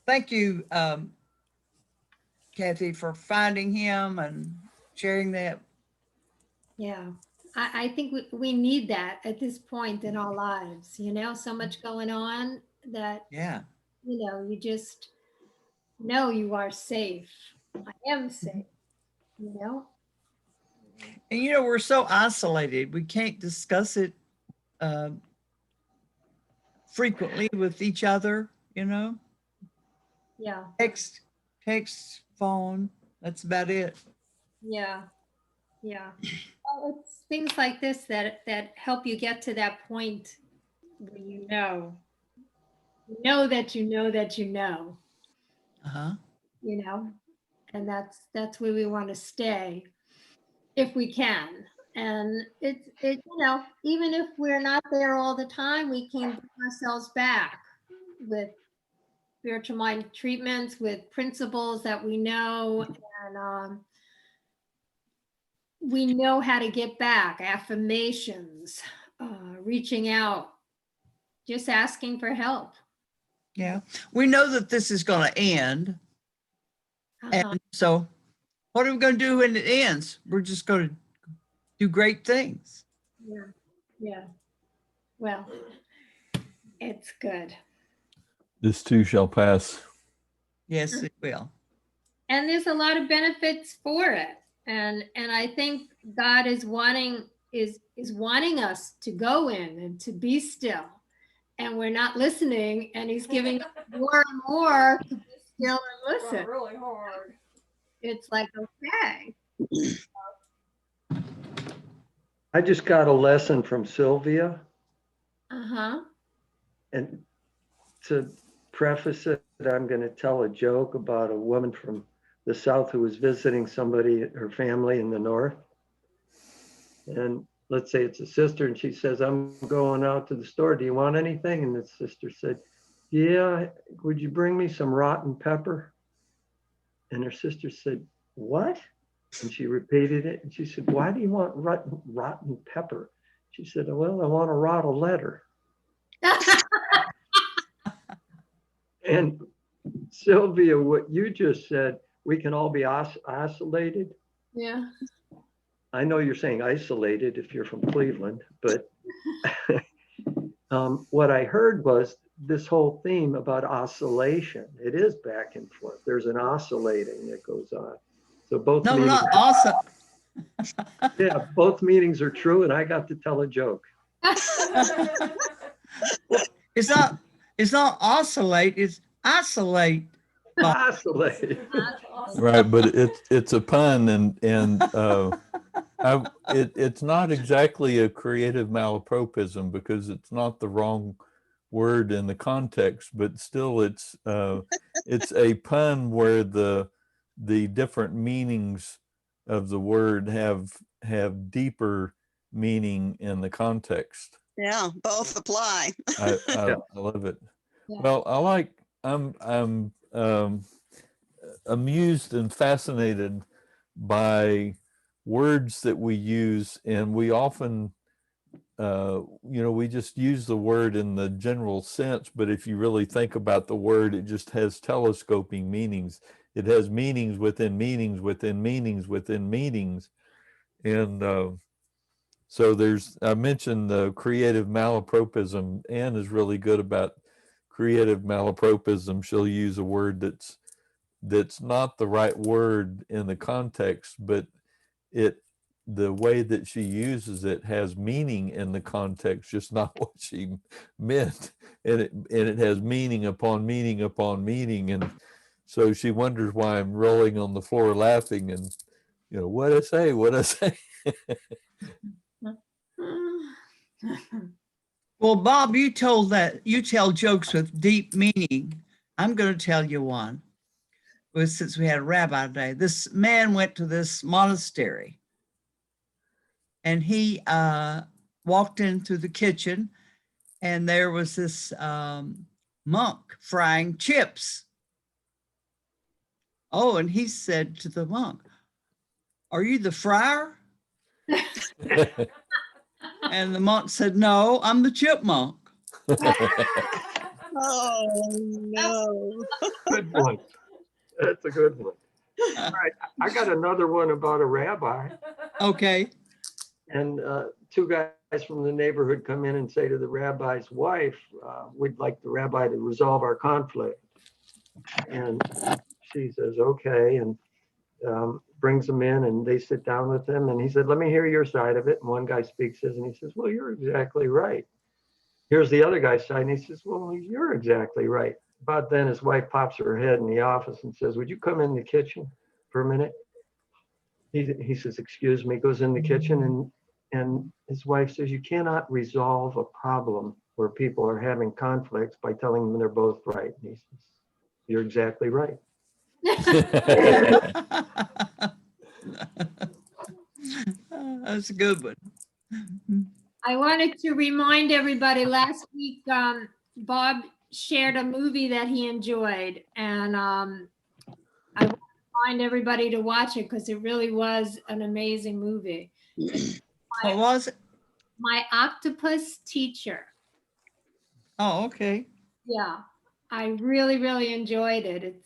Speaker 6: Thank you, Kathy, for finding him and sharing that.
Speaker 1: Yeah. I think we need that at this point in our lives, you know, so much going on that,
Speaker 6: Yeah.
Speaker 1: you know, you just know you are safe. I am safe, you know?
Speaker 6: And you know, we're so isolated. We can't discuss it frequently with each other, you know?
Speaker 1: Yeah.
Speaker 6: Text, phone, that's about it.
Speaker 1: Yeah. Yeah. Well, it's things like this that help you get to that point where you know that you know that you know,
Speaker 6: Uh-huh.
Speaker 1: you know, and that's where we want to stay if we can. And it you know, even if we're not there all the time, we can bring ourselves back with spiritual mind treatments, with principles that we know, and we know how to get back, affirmations, reaching out, just asking for help.
Speaker 6: Yeah. We know that this is going to end.
Speaker 1: Uh-huh.
Speaker 6: And so what are we going to do when it ends? We're just going to do great things.
Speaker 1: Yeah. Yeah. Well, it's good.
Speaker 3: This too shall pass.
Speaker 6: Yes, it will.
Speaker 1: And there's a lot of benefits for it. And I think God is wanting us to go in and to be still. And we're not listening, and he's giving us more and more to be still and listen.
Speaker 7: Really hard.
Speaker 1: It's like, okay.
Speaker 8: I just got a lesson from Sylvia,
Speaker 1: Uh-huh.
Speaker 8: and to preface it, I'm going to tell a joke about a woman from the South who was visiting somebody, her family in the North. And let's say it's a sister, and she says, I'm going out to the store. Do you want anything? And the sister said, yeah, would you bring me some rotten pepper? And her sister said, what? And she repeated it. And she said, why do you want rotten pepper? She said, well, I want to rot a letter. And Sylvia, what you just said, we can all be isolated.
Speaker 1: Yeah.
Speaker 8: I know you're saying isolated if you're from Cleveland, but what I heard was this whole theme about oscillation. It is back and forth. There's an oscillating that goes on. So both
Speaker 6: No,
Speaker 8: meanings,
Speaker 6: not awesome.
Speaker 8: yeah, both meanings are true, and I got to tell a joke.
Speaker 6: It's not oscillate, it's isolate.
Speaker 8: Oscillate.
Speaker 3: Right, but it's a pun, and it's not exactly a creative malapropism because it's not the wrong word in the context, but still it's a pun where the different meanings of the word have deeper meaning in the context.
Speaker 5: Yeah, both apply.
Speaker 3: I love it.
Speaker 1: Yeah.
Speaker 3: Well, I'm amused and fascinated by words that we use, and we often we just use the word in the general sense, but if you really think about the word, it just has telescoping meanings. It has meanings within meanings within meanings within meanings. And so I mentioned the creative malapropism. Anne is really good about creative malapropism. She'll use a word that's not the right word in the context, but the way that she uses it has meaning in the context, just not what she meant. And it has meaning upon meaning upon meaning. And so she wonders why I'm rolling on the floor laughing and, what I say.
Speaker 6: Well, Bob, you tell jokes with deep meaning. I'm going to tell you one. Well, since we had a rabbi today, this man went to this monastery, and he walked into the kitchen, and there was this monk frying chips. Oh, and he said to the monk, "Are you the fryer?" And the monk said, "No, I'm the chipmunk."
Speaker 5: Oh, no.
Speaker 8: Good one. That's a good one. All right, I got another one about a rabbi.
Speaker 6: Okay.
Speaker 8: And two guys from the neighborhood come in and say to the rabbi's wife, we'd like the rabbi to resolve our conflict. And she says, okay, and brings them in, and they sit down with him. And he said, let me hear your side of it. And one guy speaks his, and he says, well, you're exactly right. Here's the other guy's side, and he says, well, you're exactly right. About then, his wife pops her head in the office and says, would you come in the kitchen for a minute? He says, excuse me, goes in the kitchen, and his wife says, you cannot resolve a problem where people are having conflicts by telling them they're both right. And he says, you're exactly right.
Speaker 6: That's a good one.
Speaker 1: I wanted to remind everybody, last week, Bob shared a movie that he enjoyed, and I remind everybody to watch it because it really was an amazing movie.
Speaker 6: What was it?
Speaker 1: My Octopus Teacher.
Speaker 6: Oh, okay.
Speaker 1: Yeah, I really, really enjoyed it.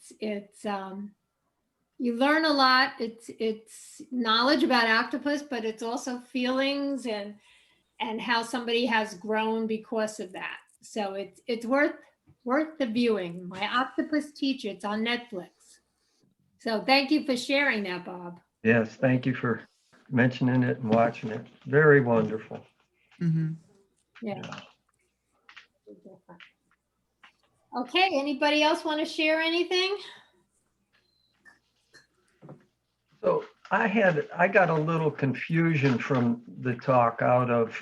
Speaker 1: You learn a lot. It's knowledge about octopus, but it's also feelings and how somebody has grown because of that. So it's worth the viewing. My Octopus Teacher. It's on Netflix. So thank you for sharing that, Bob.
Speaker 8: Yes, thank you for mentioning it and watching it. Very wonderful.
Speaker 6: Mm-hmm.
Speaker 1: Yeah. Okay, anybody else want to share anything?
Speaker 8: So I got a little confusion from the talk out of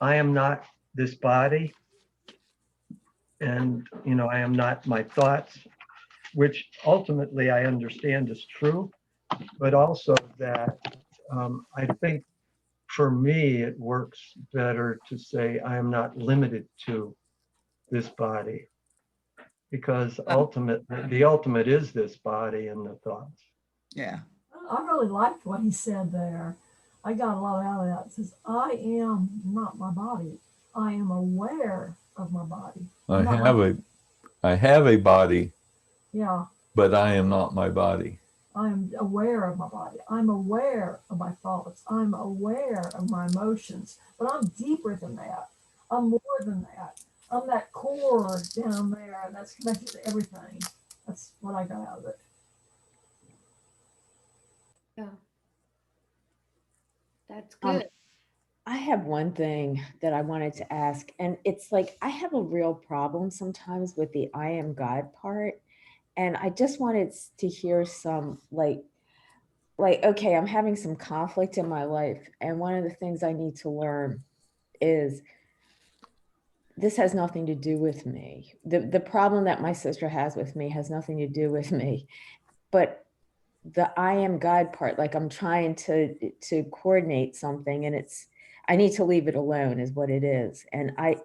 Speaker 8: I am not this body, and I am not my thoughts, which ultimately I understand is true, but also that I think for me it works better to say I am not limited to this body, because ultimately the ultimate is this body and the thoughts.
Speaker 6: Yeah.
Speaker 7: I really liked what he said there. I got a lot out of that. It says, I am not my body. I am aware of my body.
Speaker 3: I have a body,
Speaker 7: Yeah,
Speaker 3: but I am not my body.
Speaker 7: I'm aware of my body. I'm aware of my thoughts. I'm aware of my emotions. But I'm deeper than that. I'm more than that. I'm that core down there that's connected to everything. That's what I got out of it.
Speaker 1: Yeah. That's good.
Speaker 9: I have one thing that I wanted to ask, and it's like I have a real problem sometimes with the I am God part. And I just wanted to hear some like, okay, I'm having some conflict in my life. And one of the things I need to learn is this has nothing to do with me. The problem that my sister has with me has nothing to do with me. But the I am God part, like I'm trying to coordinate something, and I need to leave it alone is what it is. And I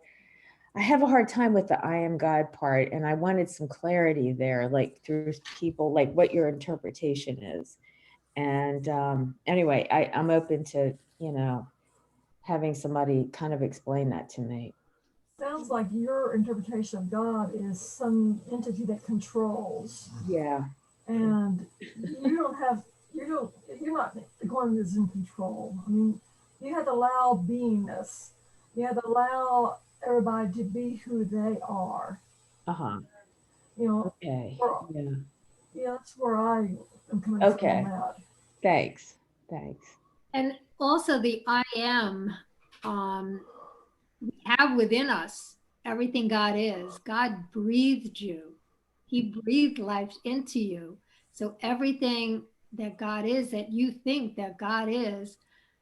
Speaker 9: have a hard time with the I am God part, and I wanted some clarity there, like through people, like what your interpretation is. And anyway, I'm open to, having somebody kind of explain that to me.
Speaker 7: Sounds like your interpretation of God is some entity that controls.
Speaker 9: Yeah.
Speaker 7: And you're not the one that's in control. I mean, you have to allow beingness. You have to allow everybody to be who they are.
Speaker 9: Uh-huh. Okay. Yeah.
Speaker 7: Yeah, that's where I am coming
Speaker 9: Okay.
Speaker 7: from that.
Speaker 9: Thanks.
Speaker 1: And also the I am, we have within us everything God is. God breathed you. He breathed life into you. So everything that God is, that you think that God is,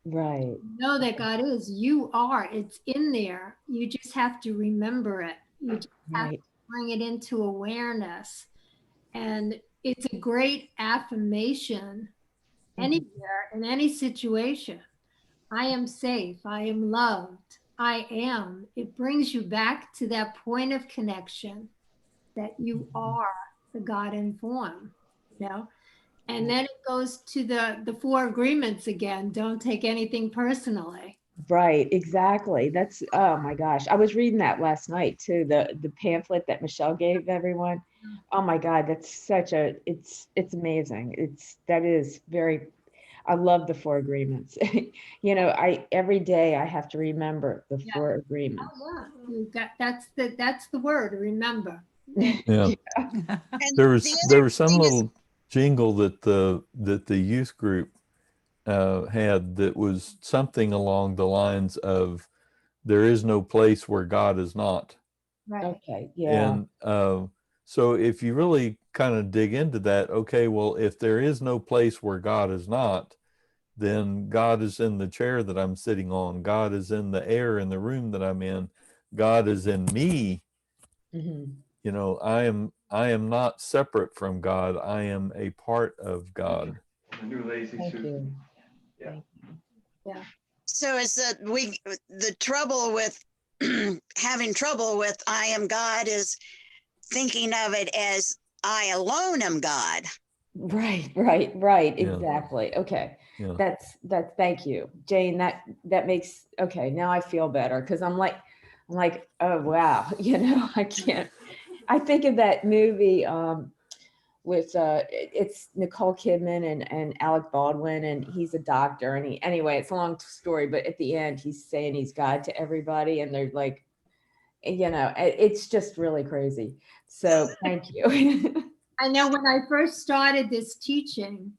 Speaker 9: Right.
Speaker 1: know that God is, you are. It's in there. You just have to remember it. You just have to bring it into awareness. And it's a great affirmation anywhere, in any situation. I am safe. I am loved. I am. It brings you back to that point of connection that you are the God in form, And then it goes to the 4 agreements again. Don't take anything personally.
Speaker 9: Right, exactly. That's, oh my gosh. I was reading that last night too, the pamphlet that Michelle gave everyone. Oh my God, that's it's amazing. That is very, I love the 4 agreements. Every day I have to remember the 4 agreements.
Speaker 1: Oh, yeah. You got, that's the word, remember.
Speaker 3: Yeah.
Speaker 5: And
Speaker 3: There
Speaker 5: the
Speaker 3: was some little jingle that the youth group had that was something along the lines of there is no place where God is not.
Speaker 1: Right.
Speaker 9: Okay, yeah.
Speaker 3: And so if you really kind of dig into that, okay, well, if there is no place where God is not, then God is in the chair that I'm sitting on. God is in the air in the room that I'm in. God is in me.
Speaker 9: Mm-hmm.
Speaker 3: I am not separate from God. I am a part of God.
Speaker 8: The new lazy
Speaker 9: Thank
Speaker 8: suit.
Speaker 9: you.
Speaker 8: Yeah.
Speaker 1: Yeah.
Speaker 5: So it's the trouble with having trouble with I am God is thinking of it as I alone am God.
Speaker 9: Right.
Speaker 3: Yeah.
Speaker 9: Exactly. Okay.
Speaker 3: Yeah.
Speaker 9: That's thank you, Jane. That makes, okay. Now I feel better because I'm like, oh wow, I can't. I think of that movie with it's Nicole Kidman and Alec Baldwin, and he's a doctor, and anyway, it's a long story, but at the end he's saying he's God to everybody, and they're like, it's just really crazy. So thank you.
Speaker 1: I know when I first started this teaching,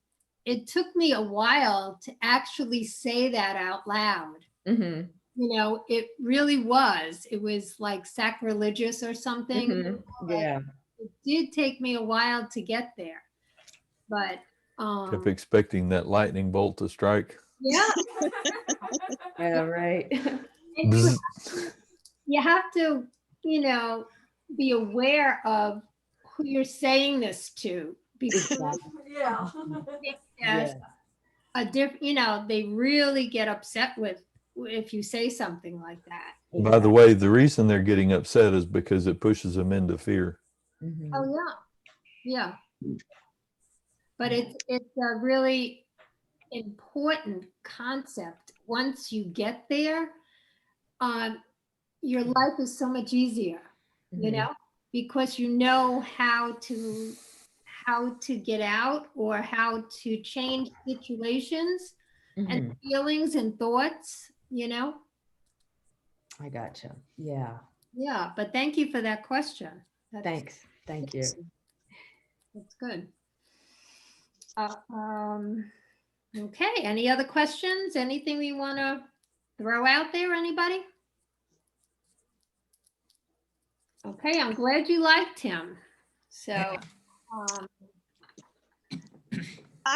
Speaker 1: it took me a while to actually say that out loud.
Speaker 9: Hmm.
Speaker 1: It really was. It was like sacrilegious or something.
Speaker 9: Hmm. Yeah.
Speaker 1: It did take me a while to get there, but
Speaker 3: Kept expecting that lightning bolt to strike.
Speaker 1: yeah.
Speaker 9: Yeah. Right.
Speaker 1: And
Speaker 3: Bzz.
Speaker 1: you have to, be aware of who you're saying this to, because
Speaker 7: Yeah.
Speaker 1: yes, they really get upset with if you say something like that.
Speaker 3: By the way, the reason they're getting upset is because it pushes them into fear.
Speaker 9: Mhm.
Speaker 1: Oh yeah. But it's a really important concept. Once you get there, your life is so much easier,
Speaker 9: Mhm.
Speaker 1: because you know how to get out, or how to change situations and
Speaker 9: Mhm.
Speaker 1: feelings and thoughts.
Speaker 9: I gotcha. Yeah.
Speaker 1: Yeah, but thank you for that question.
Speaker 9: Thanks. Thank you.
Speaker 1: That's good. Okay, any other questions? Anything we want to throw out there, anybody? Okay, I'm glad you liked him. So,
Speaker 5: I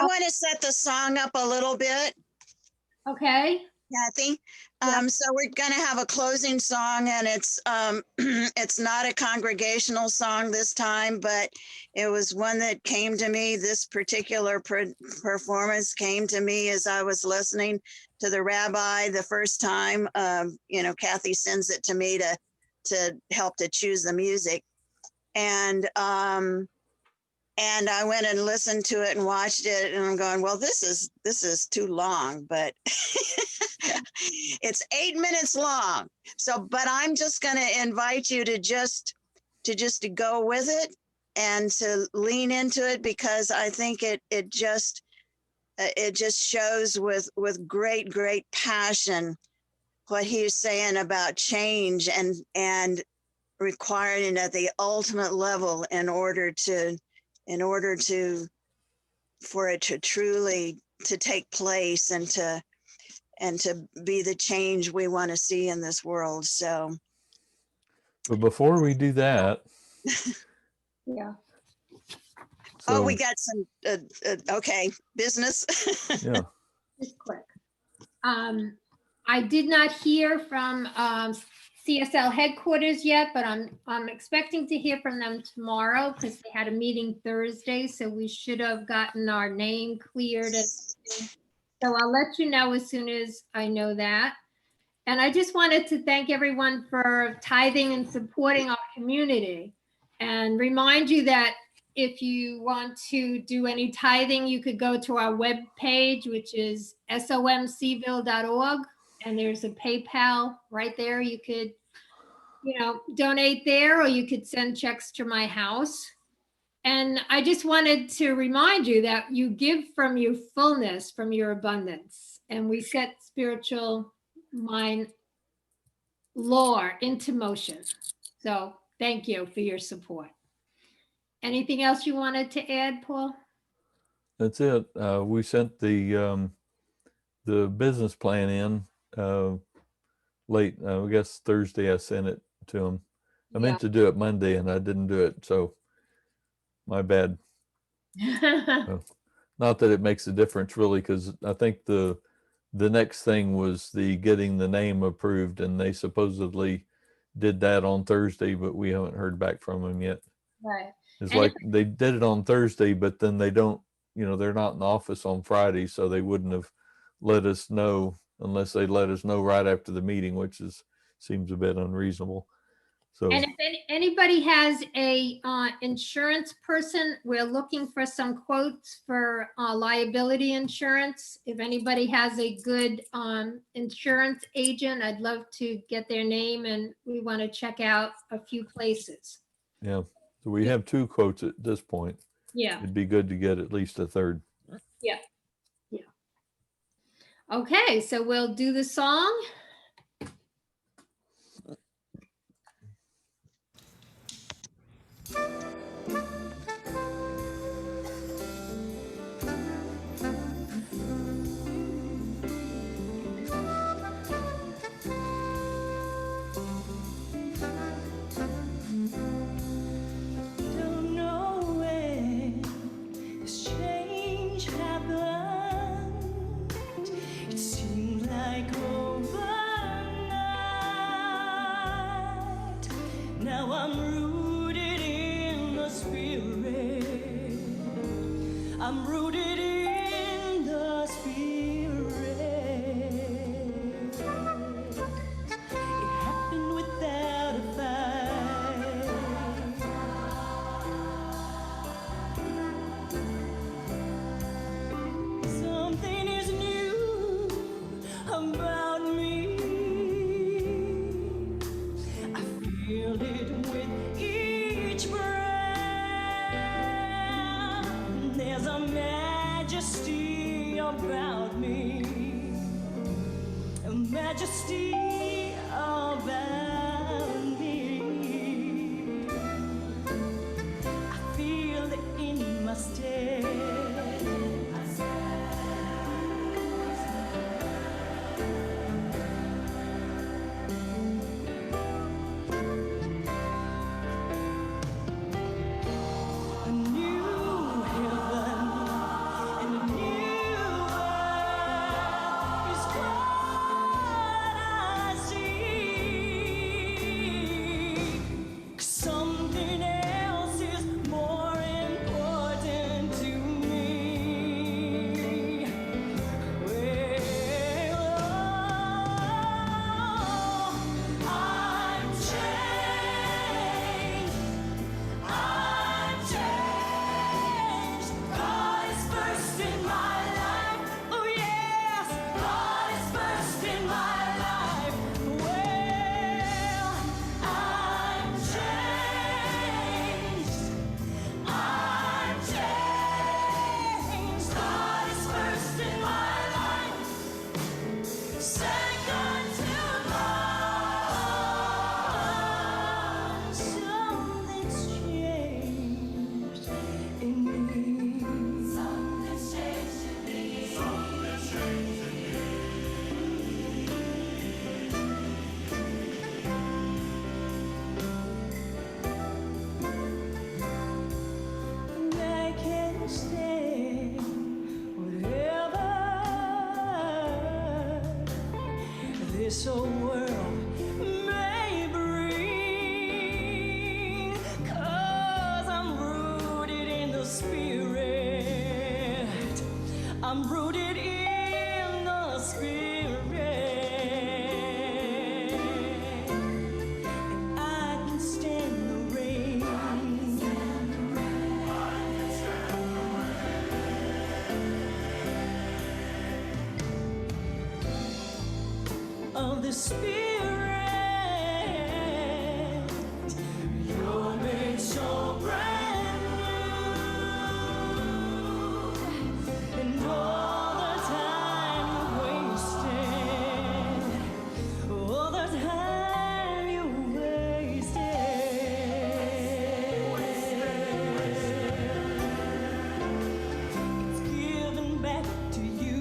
Speaker 5: want to set the song up a little bit,
Speaker 1: okay.
Speaker 5: Kathy.
Speaker 1: Yeah.
Speaker 5: So we're going to have a closing song, and it's it's not a congregational song this time, but it was one that came to me. This particular performance came to me as I was listening to the rabbi the first time. Kathy sends it to me to help to choose the music, and I went and listened to it and watched it, and I'm going, well, this is too long, but it's 8 minutes long. So, but I'm just going to invite you to just to go with it and to lean into it, because I think it just shows with great passion what he's saying about change and requiring at the ultimate level in order for it to truly to take place and to be the change we want to see in this world. So,
Speaker 3: But before we do that,
Speaker 1: Yeah.
Speaker 3: so
Speaker 5: we got some okay business.
Speaker 3: yeah,
Speaker 1: Just quick. I did not hear from CSL headquarters yet, but I'm expecting to hear from them tomorrow, because they had a meeting Thursday, so we should have gotten our name cleared. So I'll let you know as soon as I know that. And I just wanted to thank everyone for tithing and supporting our community, and remind you that if you want to do any tithing, you could go to our web page, which is somcville.org, and there's a PayPal right there. You could, donate there, or you could send checks to my house. And I just wanted to remind you that you give from your fullness, from your abundance, and we set spiritual mind law into motion. So thank you for your support. Anything else you wanted to add, Paul?
Speaker 3: that's it. We sent the business plan in late. I guess Thursday I sent it to them. I meant to do it Monday and I didn't do it, so my bad. Not that it makes a difference really, because I think the next thing was the getting the name approved, and they supposedly did that on Thursday, but we haven't heard back from them yet.
Speaker 1: Right.
Speaker 3: It's
Speaker 1: And
Speaker 3: like they did it on Thursday, but then they don't, they're not in the office on Friday, so they wouldn't have let us know unless they let us know right after the meeting, which seems a bit unreasonable. So
Speaker 1: And if anybody has a insurance person, we're looking for some quotes for liability insurance. If anybody has a good insurance agent, I'd love to get their name, and we want to check out a few places.
Speaker 3: yeah, so we have 2 quotes at this point.
Speaker 1: Yeah,
Speaker 3: It'd be good to get at least a third.
Speaker 1: yeah, yeah. Okay, so we'll do the song.
Speaker 10: Don't know when this change happened. It seemed like overnight. Now I'm rooted in the spirit. I'm rooted in the spirit. It happened without a fight. Something is new about me. I feel it with each breath. There's a majesty about me. A majesty about me. I feel it in my step. A new heaven and a new earth is what I see. Something else is more important to me. Well, I'm changed. I'm changed. God is first in my life. Oh yes, God is first in my life. Well, I'm changed. I'm changed. God is first in my life. Second to none. Something's changed in me. Something's changed in me. Something's changed in me. I can stand whatever this old world may bring, 'cause I'm rooted in the spirit. I'm rooted in the spirit. And I can stand the rain. Of the spirit, you're made so brand new. And all the time you wasted, all the time you wasted, it's given back to you.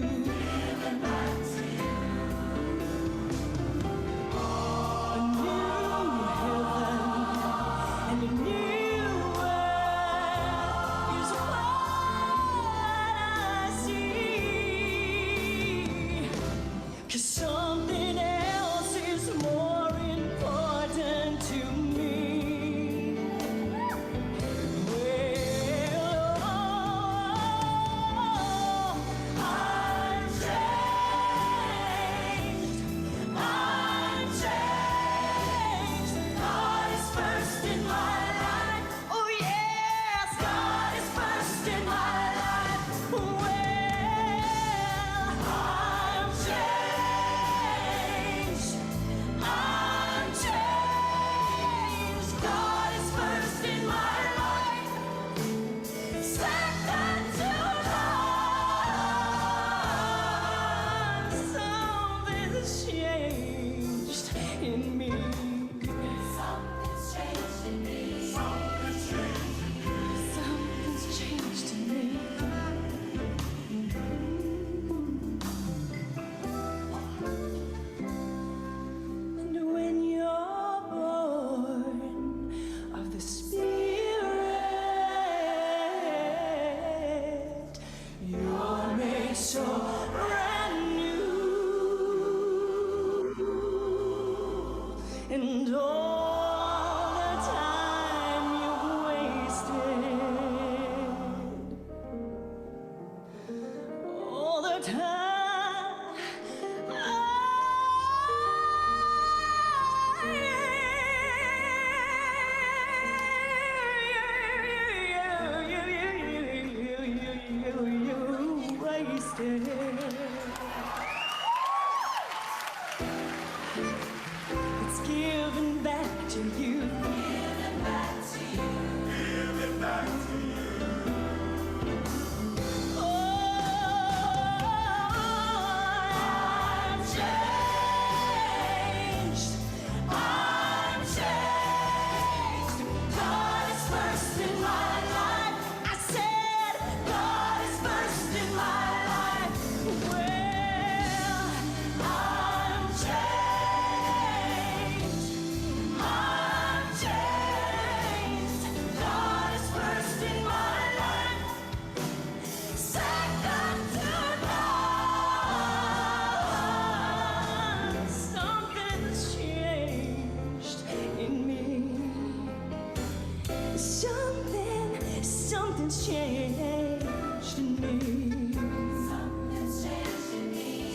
Speaker 10: Something's changed in me. Something's changed in me.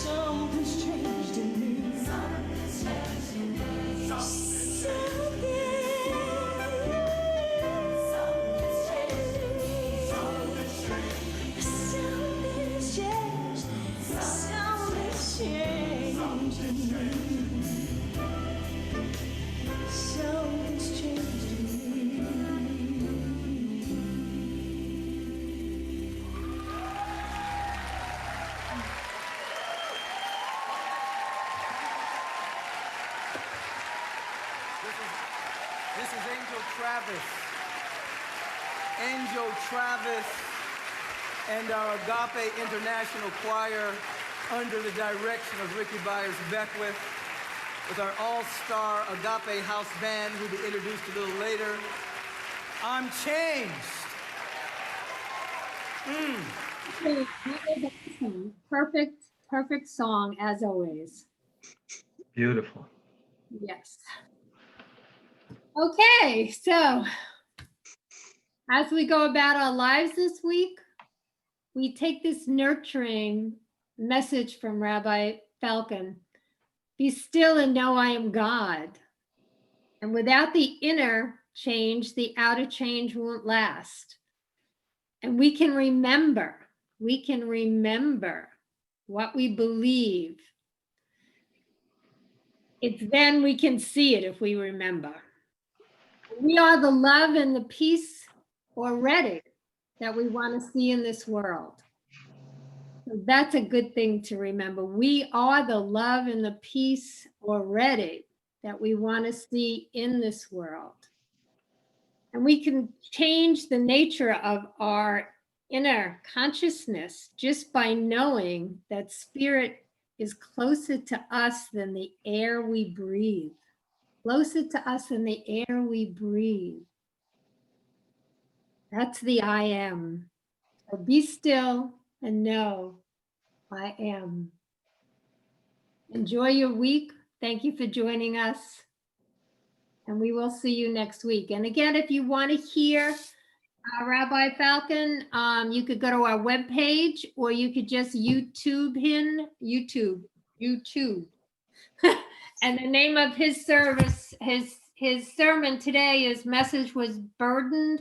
Speaker 10: Something's changed in me. Something's changed in me. Something's changed in me. Something's changed in me. Something's changed. Something's changed in me. Something's changed in me.
Speaker 11: This is Angel Travis. Angel Travis and our Agape International Choir under the direction of Ricky Byers-Beckwith with our all-star Agape House Band who'll be introduced a little later. I'm changed.
Speaker 1: Perfect song as always.
Speaker 8: Beautiful.
Speaker 1: Yes. Okay, so as we go about our lives this week, we take this nurturing message from Rabbi Falcon. Be still and know I am God. And without the inner change, the outer change won't last. And we can remember what we believe. It's then we can see it if we remember. We are the love and the peace already that we want to see in this world. So that's a good thing to remember. We are the love and the peace already that we want to see in this world. And we can change the nature of our inner consciousness just by knowing that spirit is closer to us than the air we breathe. Closer to us than the air we breathe. That's the I am. So be still and know I am. Enjoy your week. Thank you for joining us. And we will see you next week. And again, if you want to hear Rabbi Falcon, you could go to our webpage or you could just YouTube him, YouTube. And the name of his service, his sermon today, his message was Burdened